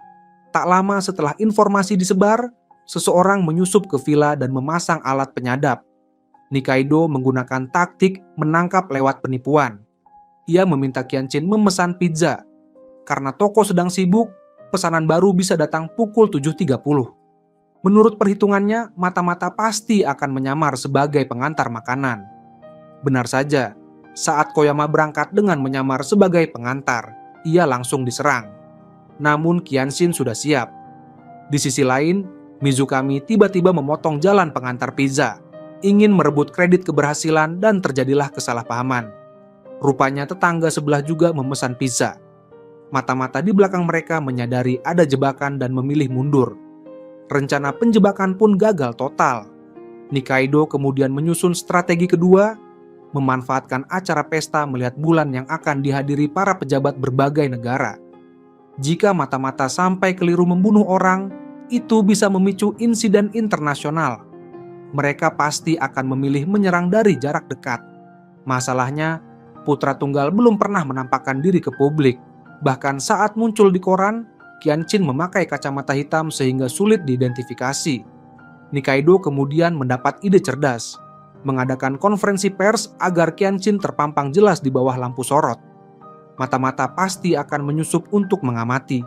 Tak lama setelah informasi disebar, seseorang menyusup ke villa dan memasang alat penyadap. Nikaido menggunakan taktik menangkap lewat penipuan. Ia meminta Qianxin memesan pizza. Karena toko sedang sibuk, pesanan baru bisa datang pukul 7.30. Menurut perhitungannya, mata-mata pasti akan menyamar sebagai pengantar makanan. Benar saja, saat Koyama berangkat dengan menyamar sebagai pengantar, ia langsung diserang. Namun Qianxin sudah siap. Di sisi lain, Mizukami tiba-tiba memotong jalan pengantar pizza, ingin merebut kredit keberhasilan dan terjadilah kesalahpahaman. Rupanya tetangga sebelah juga memesan pizza. Mata-mata di belakang mereka menyadari ada jebakan dan memilih mundur. Rencana penjebakan pun gagal total. Nikaido kemudian menyusun strategi kedua, memanfaatkan acara pesta melihat bulan yang akan dihadiri para pejabat berbagai negara. Jika mata-mata sampai keliru membunuh orang, itu bisa memicu insiden internasional. Mereka pasti akan memilih menyerang dari jarak dekat. Masalahnya, putra tunggal belum pernah menampakkan diri ke publik. Bahkan saat muncul di koran, Qianxin memakai kacamata hitam sehingga sulit diidentifikasi. Nikaido kemudian mendapat ide cerdas, mengadakan konferensi pers agar Qianxin terpampang jelas di bawah lampu sorot. Mata-mata pasti akan menyusup untuk mengamati.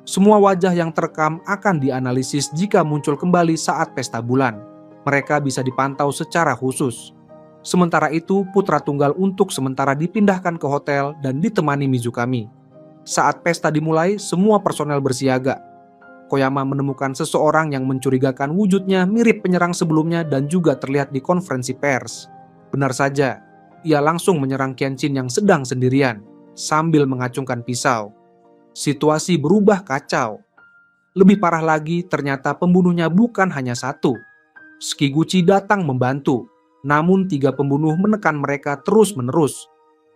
Semua wajah yang terekam akan dianalisis jika muncul kembali saat pesta bulan. Mereka bisa dipantau secara khusus. Sementara itu, putra tunggal untuk sementara dipindahkan ke hotel dan ditemani Mizukami. Saat pesta dimulai, semua personel bersiaga. Koyama menemukan seseorang yang mencurigakan wujudnya mirip penyerang sebelumnya dan juga terlihat di konferensi pers. Benar saja, ia langsung menyerang Qianxin yang sedang sendirian, sambil mengacungkan pisau. Situasi berubah kacau. Lebih parah lagi, ternyata pembunuhnya bukan hanya satu. Sekiguchi datang membantu. Namun 3 pembunuh menekan mereka terus-menerus.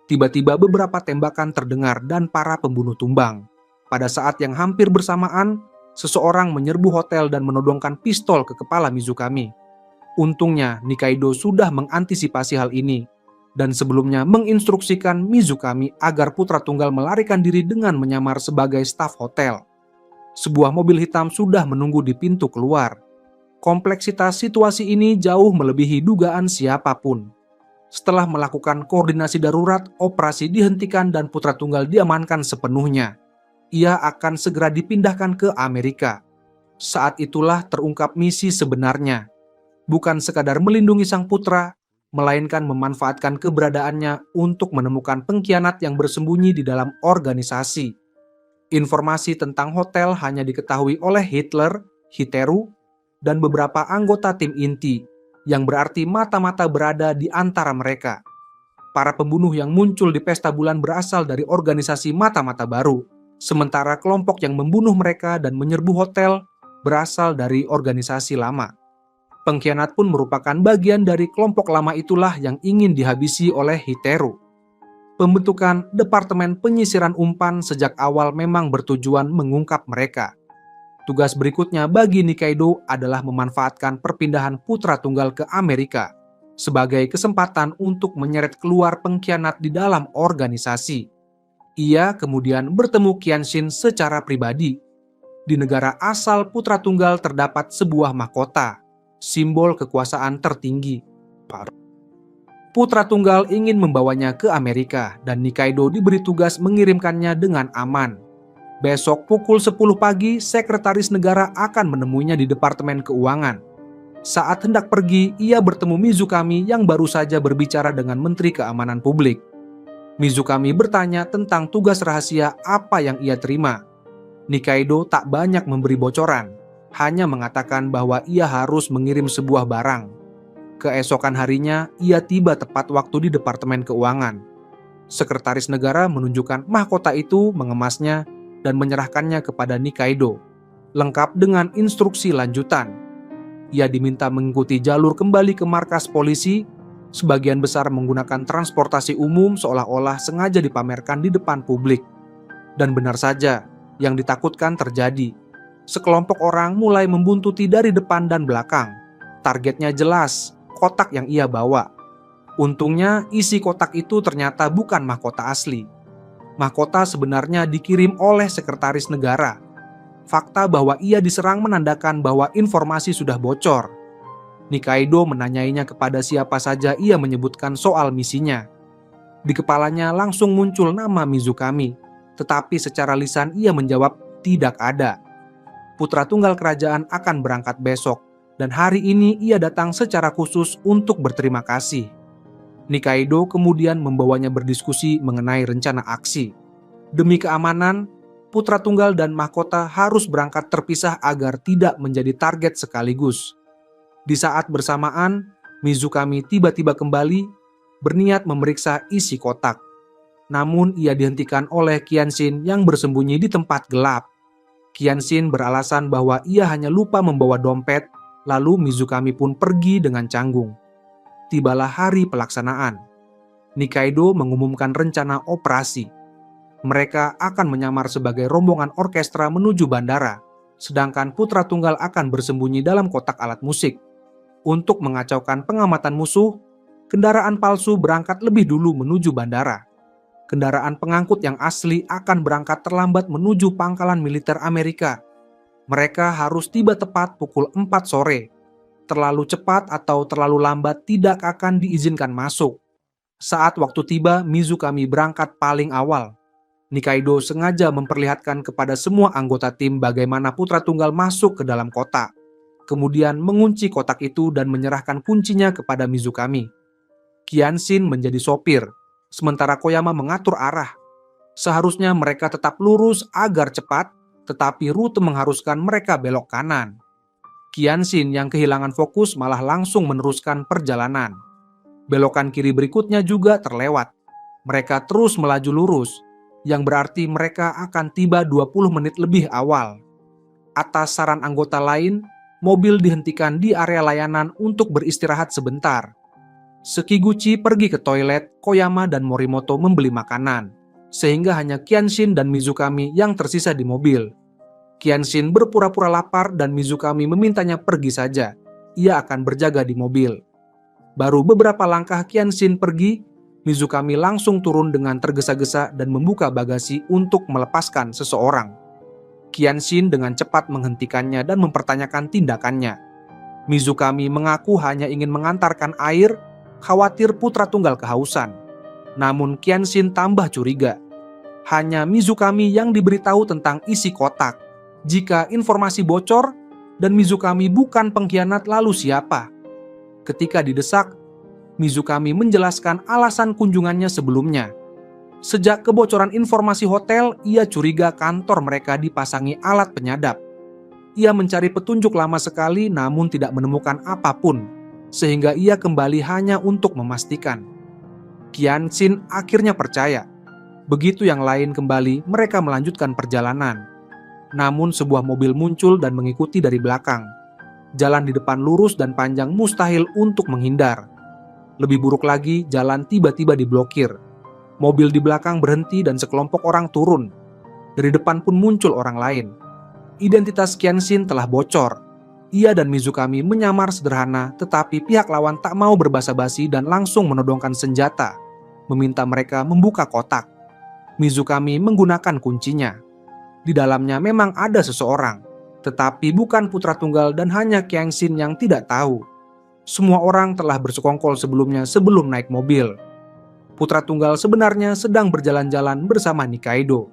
Tiba-tiba beberapa tembakan terdengar dan para pembunuh tumbang. Pada saat yang hampir bersamaan, seseorang menyerbu hotel dan menodongkan pistol ke kepala Mizukami. Untungnya Nikaido sudah mengantisipasi hal ini dan sebelumnya menginstruksikan Mizukami agar putra tunggal melarikan diri dengan menyamar sebagai staf hotel. Sebuah mobil hitam sudah menunggu di pintu keluar. Kompleksitas situasi ini jauh melebihi dugaan siapapun. Setelah melakukan koordinasi darurat, operasi dihentikan dan putra tunggal diamankan sepenuhnya. Ia akan segera dipindahkan ke Amerika. Saat itulah terungkap misi sebenarnya. Bukan sekadar melindungi sang putra, melainkan memanfaatkan keberadaannya untuk menemukan pengkhianat yang bersembunyi di dalam organisasi. Informasi tentang hotel hanya diketahui oleh Hitler, Hiteru, dan beberapa anggota tim inti, yang berarti mata-mata berada di antara mereka. Para pembunuh yang muncul di pesta bulan berasal dari organisasi mata-mata baru, sementara kelompok yang membunuh mereka dan menyerbu hotel berasal dari organisasi lama. Pengkhianat pun merupakan bagian dari kelompok lama itulah yang ingin dihabisi oleh Hiteru. Pembentukan Departemen Penyisiran Umpan sejak awal memang bertujuan mengungkap mereka. Tugas berikutnya bagi Nikaido adalah memanfaatkan perpindahan putra tunggal ke Amerika sebagai kesempatan untuk menyeret keluar pengkhianat di dalam organisasi. Ia kemudian bertemu Qianxin secara pribadi. Di negara asal putra tunggal terdapat sebuah mahkota, simbol kekuasaan tertinggi. Putra tunggal ingin membawanya ke Amerika dan Nikaido diberi tugas mengirimkannya dengan aman. Besok pukul 10 pagi, sekretaris negara akan menemuinya di Departemen Keuangan. Saat hendak pergi, ia bertemu Mizukami yang baru saja berbicara dengan Menteri Keamanan Publik. Mizukami bertanya tentang tugas rahasia apa yang ia terima. Nikaido tak banyak memberi bocoran, hanya mengatakan bahwa ia harus mengirim sebuah barang. Keesokan harinya, ia tiba tepat waktu di Departemen Keuangan. Sekretaris negara menunjukkan mahkota itu, mengemasnya, dan menyerahkannya kepada Nikaido, lengkap dengan instruksi lanjutan. Ia diminta mengikuti jalur kembali ke markas polisi, sebagian besar menggunakan transportasi umum seolah-olah sengaja dipamerkan di depan publik. Dan benar saja, yang ditakutkan terjadi. Sekelompok orang mulai membuntuti dari depan dan belakang. Targetnya jelas, kotak yang ia bawa. Untungnya isi kotak itu ternyata bukan mahkota asli. Mahkota sebenarnya dikirim oleh sekretaris negara. Fakta bahwa ia diserang menandakan bahwa informasi sudah bocor. Nikaido menanyainya kepada siapa saja ia menyebutkan soal misinya. Di kepalanya langsung muncul nama Mizukami, tetapi secara lisan ia menjawab tidak ada. Putra tunggal kerajaan akan berangkat besok, dan hari ini ia datang secara khusus untuk berterima kasih. Nikaido kemudian membawanya berdiskusi mengenai rencana aksi. Demi keamanan, putra tunggal dan mahkota harus berangkat terpisah agar tidak menjadi target sekaligus. Di saat bersamaan, Mizukami tiba-tiba kembali, berniat memeriksa isi kotak. Namun ia dihentikan oleh Qianxin yang bersembunyi di tempat gelap. Qianxin beralasan bahwa ia hanya lupa membawa dompet, lalu Mizukami pun pergi dengan canggung. Tibalah hari pelaksanaan. Nikaido mengumumkan rencana operasi. Mereka akan menyamar sebagai rombongan orkestra menuju bandara, sedangkan putra tunggal akan bersembunyi dalam kotak alat musik. Untuk mengacaukan pengamatan musuh, kendaraan palsu berangkat lebih dulu menuju bandara. Kendaraan pengangkut yang asli akan berangkat terlambat menuju pangkalan militer Amerika. Mereka harus tiba tepat pukul 4 sore. Terlalu cepat atau terlalu lambat tidak akan diizinkan masuk. Saat waktu tiba, Mizukami berangkat paling awal. Nikaido sengaja memperlihatkan kepada semua anggota tim bagaimana putra tunggal masuk ke dalam kotak. Kemudian mengunci kotak itu dan menyerahkan kuncinya kepada Mizukami. Qianxin menjadi sopir, sementara Koyama mengatur arah. Seharusnya mereka tetap lurus agar cepat, tetapi rute mengharuskan mereka belok kanan. Qianxin yang kehilangan fokus malah langsung meneruskan perjalanan. Belokan kiri berikutnya juga terlewat. Mereka terus melaju lurus, yang berarti mereka akan tiba 20 menit lebih awal. Atas saran anggota lain, mobil dihentikan di area layanan untuk beristirahat sebentar. Sekiguchi pergi ke toilet, Koyama dan Morimoto membeli makanan, sehingga hanya Qianxin dan Mizukami yang tersisa di mobil. Qianxin berpura-pura lapar dan Mizukami memintanya pergi saja. Ia akan berjaga di mobil. Baru beberapa langkah Qianxin pergi, Mizukami langsung turun dengan tergesa-gesa dan membuka bagasi untuk melepaskan seseorang. Qianxin dengan cepat menghentikannya dan mempertanyakan tindakannya. Mizukami mengaku hanya ingin mengantarkan air, khawatir putra tunggal kehausan. Namun Qianxin tambah curiga. Hanya Mizukami yang diberitahu tentang isi kotak. Jika informasi bocor dan Mizukami bukan pengkhianat, lalu siapa? Ketika didesak, Mizukami menjelaskan alasan kunjungannya sebelumnya. Sejak kebocoran informasi hotel, ia curiga kantor mereka dipasangi alat penyadap. Ia mencari petunjuk lama sekali namun tidak menemukan apapun, sehingga ia kembali hanya untuk memastikan. Qianxin akhirnya percaya. Begitu yang lain kembali, mereka melanjutkan perjalanan. Namun sebuah mobil muncul dan mengikuti dari belakang. Jalan di depan lurus dan panjang mustahil untuk menghindar. Lebih buruk lagi, jalan tiba-tiba diblokir. Mobil di belakang berhenti dan sekelompok orang turun. Dari depan pun muncul orang lain. Identitas Qianxin telah bocor. Ia dan Mizukami menyamar sederhana, tetapi pihak lawan tak mau berbasa-basi dan langsung menodongkan senjata, meminta mereka membuka kotak. Mizukami menggunakan kuncinya. Di dalamnya memang ada seseorang, tetapi bukan putra tunggal dan hanya Qianxin yang tidak tahu. Semua orang telah bersekongkol sebelumnya sebelum naik mobil. Putra tunggal sebenarnya sedang berjalan-jalan bersama Nikaido.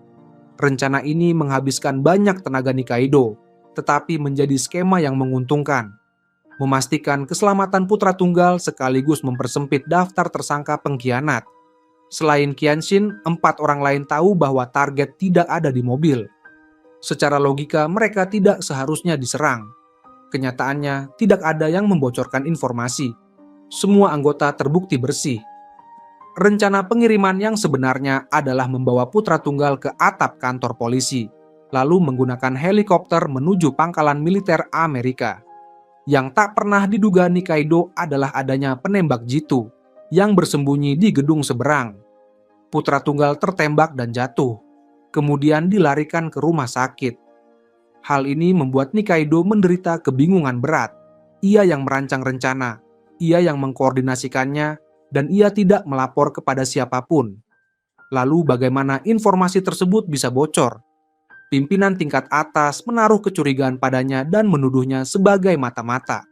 Rencana ini menghabiskan banyak tenaga Nikaido, tetapi menjadi skema yang menguntungkan. Memastikan keselamatan putra tunggal sekaligus mempersempit daftar tersangka pengkhianat. Selain Qianxin, 4 orang lain tahu bahwa target tidak ada di mobil. Secara logika, mereka tidak seharusnya diserang. Kenyataannya, tidak ada yang membocorkan informasi. Semua anggota terbukti bersih. Rencana pengiriman yang sebenarnya adalah membawa putra tunggal ke atap kantor polisi, lalu menggunakan helikopter menuju pangkalan militer Amerika. Yang tak pernah diduga Nikaido adalah adanya penembak jitu yang bersembunyi di gedung seberang. Putra tunggal tertembak dan jatuh, kemudian dilarikan ke rumah sakit. Hal ini membuat Nikaido menderita kebingungan berat. Ia yang merancang rencana, ia yang mengkoordinasikannya, dan ia tidak melapor kepada siapapun. Lalu bagaimana informasi tersebut bisa bocor? Pimpinan tingkat atas menaruh kecurigaan padanya dan menuduhnya sebagai mata-mata.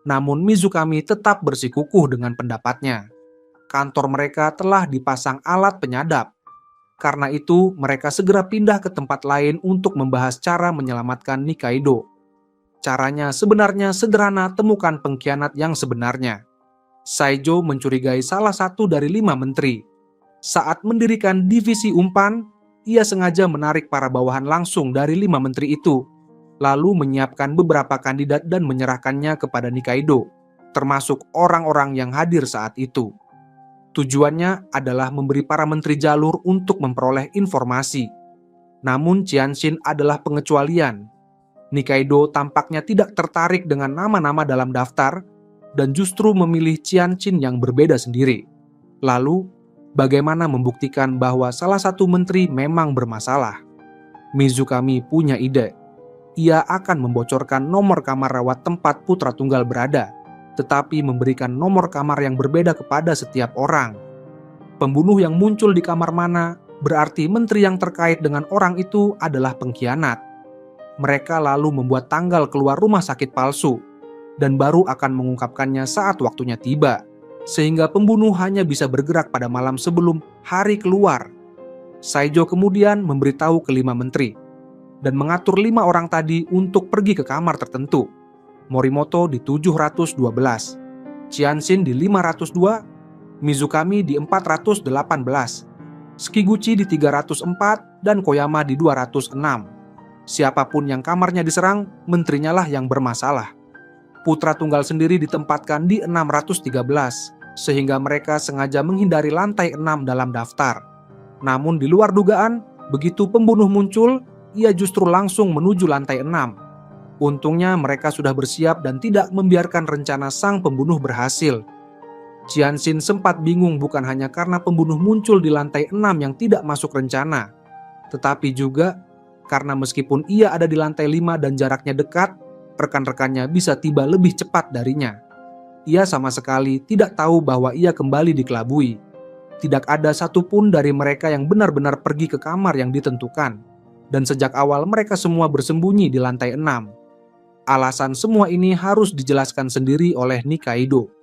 Namun Mizukami tetap bersikukuh dengan pendapatnya. Kantor mereka telah dipasang alat penyadap. Karena itu, mereka segera pindah ke tempat lain untuk membahas cara menyelamatkan Nikaido. Caranya sebenarnya sederhana, temukan pengkhianat yang sebenarnya. Saijo mencurigai salah satu dari 5 menteri. Saat mendirikan divisi umpan, ia sengaja menarik para bawahan langsung dari 5 menteri itu, lalu menyiapkan beberapa kandidat dan menyerahkannya kepada Nikaido, termasuk orang-orang yang hadir saat itu. Tujuannya adalah memberi para menteri jalur untuk memperoleh informasi. Namun Qianxin adalah pengecualian. Nikaido tampaknya tidak tertarik dengan nama-nama dalam daftar dan justru memilih Qianxin yang berbeda sendiri. Lalu, bagaimana membuktikan bahwa salah satu menteri memang bermasalah? Mizukami punya ide. Ia akan membocorkan nomor kamar rawat tempat putra tunggal berada, tetapi memberikan nomor kamar yang berbeda kepada setiap orang. Pembunuh yang muncul di kamar mana, berarti menteri yang terkait dengan orang itu adalah pengkhianat. Mereka lalu membuat tanggal keluar rumah sakit palsu, dan baru akan mengungkapkannya saat waktunya tiba, sehingga pembunuh hanya bisa bergerak pada malam sebelum hari keluar. Saijo kemudian memberitahu ke 5 menteri, dan mengatur 5 orang tadi untuk pergi ke kamar tertentu. Morimoto di 712, Qianxin di 502, Mizukami di 418, Sekiguchi di 304, dan Koyama di 206. Siapapun yang kamarnya diserang, menterinya lah yang bermasalah. Putra tunggal sendiri ditempatkan di 613, sehingga mereka sengaja menghindari lantai 6 dalam daftar. Namun di luar dugaan, begitu pembunuh muncul, ia justru langsung menuju lantai 6. Untungnya mereka sudah bersiap dan tidak membiarkan rencana sang pembunuh berhasil. Qianxin sempat bingung bukan hanya karena pembunuh muncul di lantai 6 yang tidak masuk rencana, tetapi juga karena meskipun ia ada di lantai 5 dan jaraknya dekat, rekan-rekannya bisa tiba lebih cepat darinya. Ia sama sekali tidak tahu bahwa ia kembali dikelabui. Tidak ada satupun dari mereka yang benar-benar pergi ke kamar yang ditentukan, dan sejak awal mereka semua bersembunyi di lantai 6. Alasan semua ini harus dijelaskan sendiri oleh Nikaido.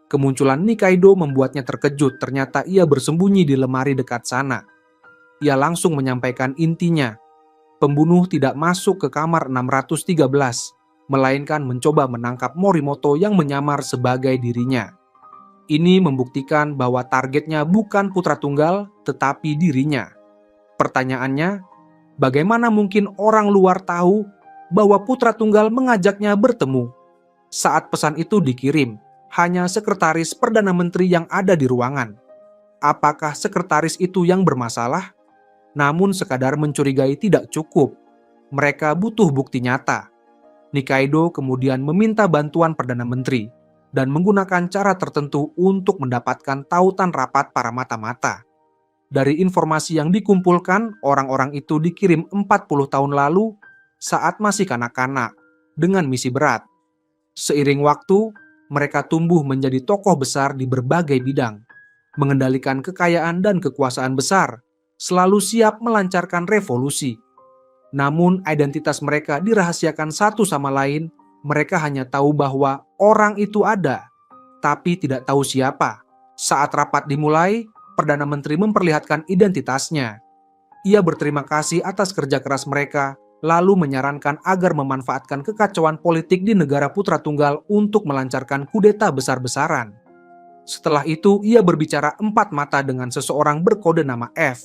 Kemunculan Nikaido membuatnya terkejut, ternyata ia bersembunyi di lemari dekat sana. Ia langsung menyampaikan intinya. Pembunuh tidak masuk ke kamar 613, melainkan mencoba menangkap Morimoto yang menyamar sebagai dirinya. Ini membuktikan bahwa targetnya bukan putra tunggal, tetapi dirinya. Pertanyaannya, bagaimana mungkin orang luar tahu bahwa putra tunggal mengajaknya bertemu? Saat pesan itu dikirim, hanya sekretaris Perdana Menteri yang ada di ruangan. Apakah sekretaris itu yang bermasalah? Namun sekadar mencurigai tidak cukup. Mereka butuh bukti nyata. Nikaido kemudian meminta bantuan Perdana Menteri dan menggunakan cara tertentu untuk mendapatkan tautan rapat para mata-mata. Dari informasi yang dikumpulkan, orang-orang itu dikirim 40 tahun lalu saat masih kanak-kanak dengan misi berat. Seiring waktu, mereka tumbuh menjadi tokoh besar di berbagai bidang, mengendalikan kekayaan dan kekuasaan besar, selalu siap melancarkan revolusi. Namun identitas mereka dirahasiakan satu sama lain. Mereka hanya tahu bahwa orang itu ada, tapi tidak tahu siapa. Saat rapat dimulai, Perdana Menteri memperlihatkan identitasnya. Ia berterima kasih atas kerja keras mereka, lalu menyarankan agar memanfaatkan kekacauan politik di negara putra tunggal untuk melancarkan kudeta besar-besaran. Setelah itu, ia berbicara empat mata dengan seseorang berkode nama F.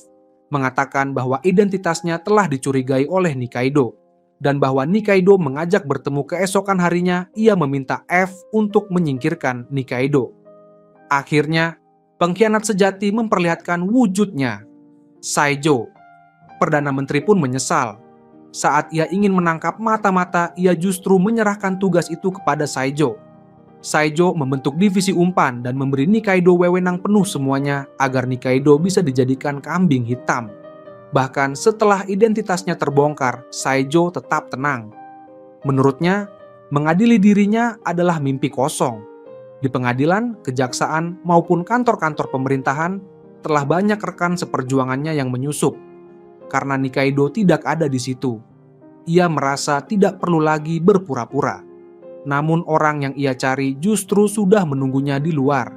mengatakan bahwa identitasnya telah dicurigai oleh Nikaido, dan bahwa Nikaido mengajak bertemu keesokan harinya. Ia meminta F untuk menyingkirkan Nikaido. Akhirnya, pengkhianat sejati memperlihatkan wujudnya. Saijo, Perdana Menteri pun menyesal. Saat ia ingin menangkap mata-mata, ia justru menyerahkan tugas itu kepada Saijo. Saijo membentuk divisi umpan dan memberi Nikaido wewenang penuh semuanya agar Nikaido bisa dijadikan kambing hitam. Bahkan setelah identitasnya terbongkar, Saijo tetap tenang. Menurutnya, mengadili dirinya adalah mimpi kosong. Di pengadilan, kejaksaan, maupun kantor-kantor pemerintahan, telah banyak rekan seperjuangannya yang menyusup. Karena Nikaido tidak ada di situ, ia merasa tidak perlu lagi berpura-pura. Namun orang yang ia cari justru sudah menunggunya di luar.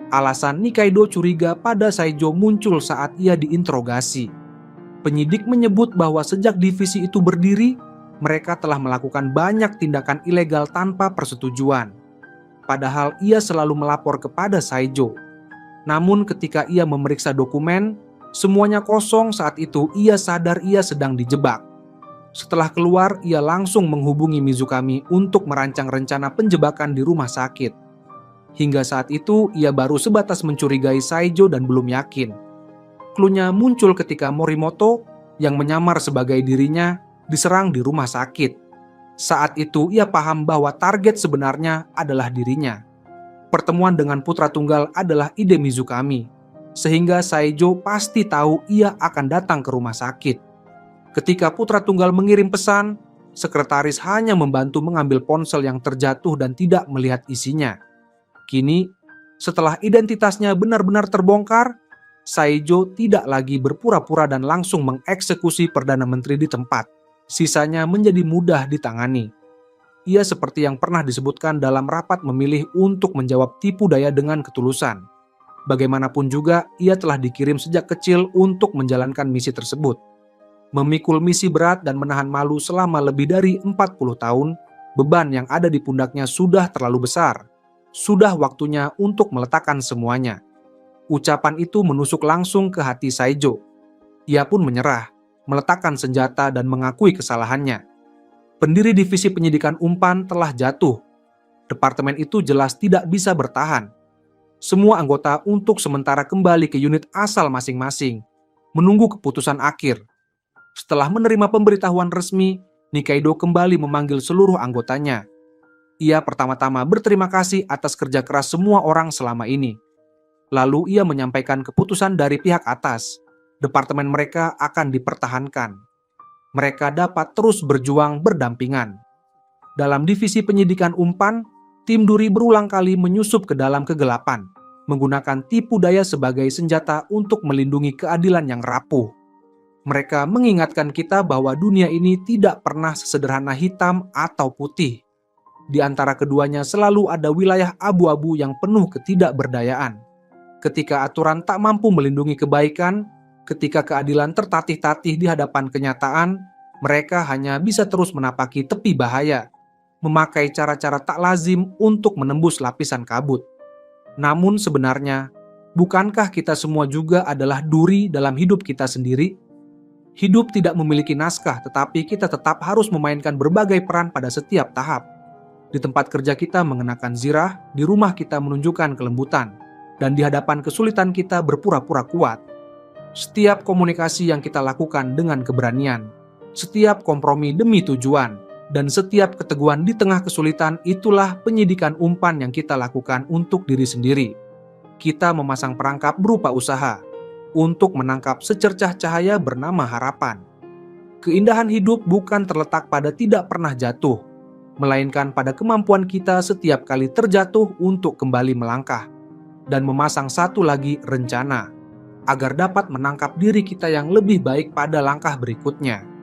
Alasan Nikaido curiga pada Saijo muncul saat ia diinterogasi. Penyidik menyebut bahwa sejak divisi itu berdiri, mereka telah melakukan banyak tindakan ilegal tanpa persetujuan. Padahal ia selalu melapor kepada Saijo. Namun ketika ia memeriksa dokumen, semuanya kosong. Saat itu ia sadar ia sedang dijebak. Setelah keluar, ia langsung menghubungi Mizukami untuk merancang rencana penjebakan di rumah sakit. Hingga saat itu, ia baru sebatas mencurigai Saijo dan belum yakin. Cluenya muncul ketika Morimoto, yang menyamar sebagai dirinya, diserang di rumah sakit. Saat itu, ia paham bahwa target sebenarnya adalah dirinya. Pertemuan dengan putra tunggal adalah ide Mizukami, sehingga Saijo pasti tahu ia akan datang ke rumah sakit. Ketika putra tunggal mengirim pesan, sekretaris hanya membantu mengambil ponsel yang terjatuh dan tidak melihat isinya. Kini, setelah identitasnya benar-benar terbongkar, Saijo tidak lagi berpura-pura dan langsung mengeksekusi Perdana Menteri di tempat. Sisanya menjadi mudah ditangani. Ia seperti yang pernah disebutkan dalam rapat memilih untuk menjawab tipu daya dengan ketulusan. Bagaimanapun juga, ia telah dikirim sejak kecil untuk menjalankan misi tersebut. Memikul misi berat dan menahan malu selama lebih dari 40 tahun, beban yang ada di pundaknya sudah terlalu besar. Sudah waktunya untuk meletakkan semuanya. Ucapan itu menusuk langsung ke hati Saijo. Ia pun menyerah, meletakkan senjata dan mengakui kesalahannya. Pendiri divisi penyidikan umpan telah jatuh. Departemen itu jelas tidak bisa bertahan. Semua anggota untuk sementara kembali ke unit asal masing-masing, menunggu keputusan akhir. Setelah menerima pemberitahuan resmi, Nikaido kembali memanggil seluruh anggotanya. Ia pertama-tama berterima kasih atas kerja keras semua orang selama ini. Lalu ia menyampaikan keputusan dari pihak atas. Departemen mereka akan dipertahankan. Mereka dapat terus berjuang berdampingan. Dalam divisi penyidikan umpan, tim Duri berulang kali menyusup ke dalam kegelapan, menggunakan tipu daya sebagai senjata untuk melindungi keadilan yang rapuh. Mereka mengingatkan kita bahwa dunia ini tidak pernah sesederhana hitam atau putih. Di antara keduanya selalu ada wilayah abu-abu yang penuh ketidakberdayaan. Ketika aturan tak mampu melindungi kebaikan, ketika keadilan tertatih-tatih di hadapan kenyataan, mereka hanya bisa terus menapaki tepi bahaya, memakai cara-cara tak lazim untuk menembus lapisan kabut. Namun sebenarnya, bukankah kita semua juga adalah duri dalam hidup kita sendiri? Hidup tidak memiliki naskah, tetapi kita tetap harus memainkan berbagai peran pada setiap tahap. Di tempat kerja kita mengenakan zirah, di rumah kita menunjukkan kelembutan, dan di hadapan kesulitan kita berpura-pura kuat. Setiap komunikasi yang kita lakukan dengan keberanian, setiap kompromi demi tujuan, dan setiap keteguhan di tengah kesulitan, itulah penyidikan umpan yang kita lakukan untuk diri sendiri. Kita memasang perangkap berupa usaha untuk menangkap secercah cahaya bernama harapan. Keindahan hidup bukan terletak pada tidak pernah jatuh, melainkan pada kemampuan kita setiap kali terjatuh untuk kembali melangkah dan memasang satu lagi rencana agar dapat menangkap diri kita yang lebih baik pada langkah berikutnya.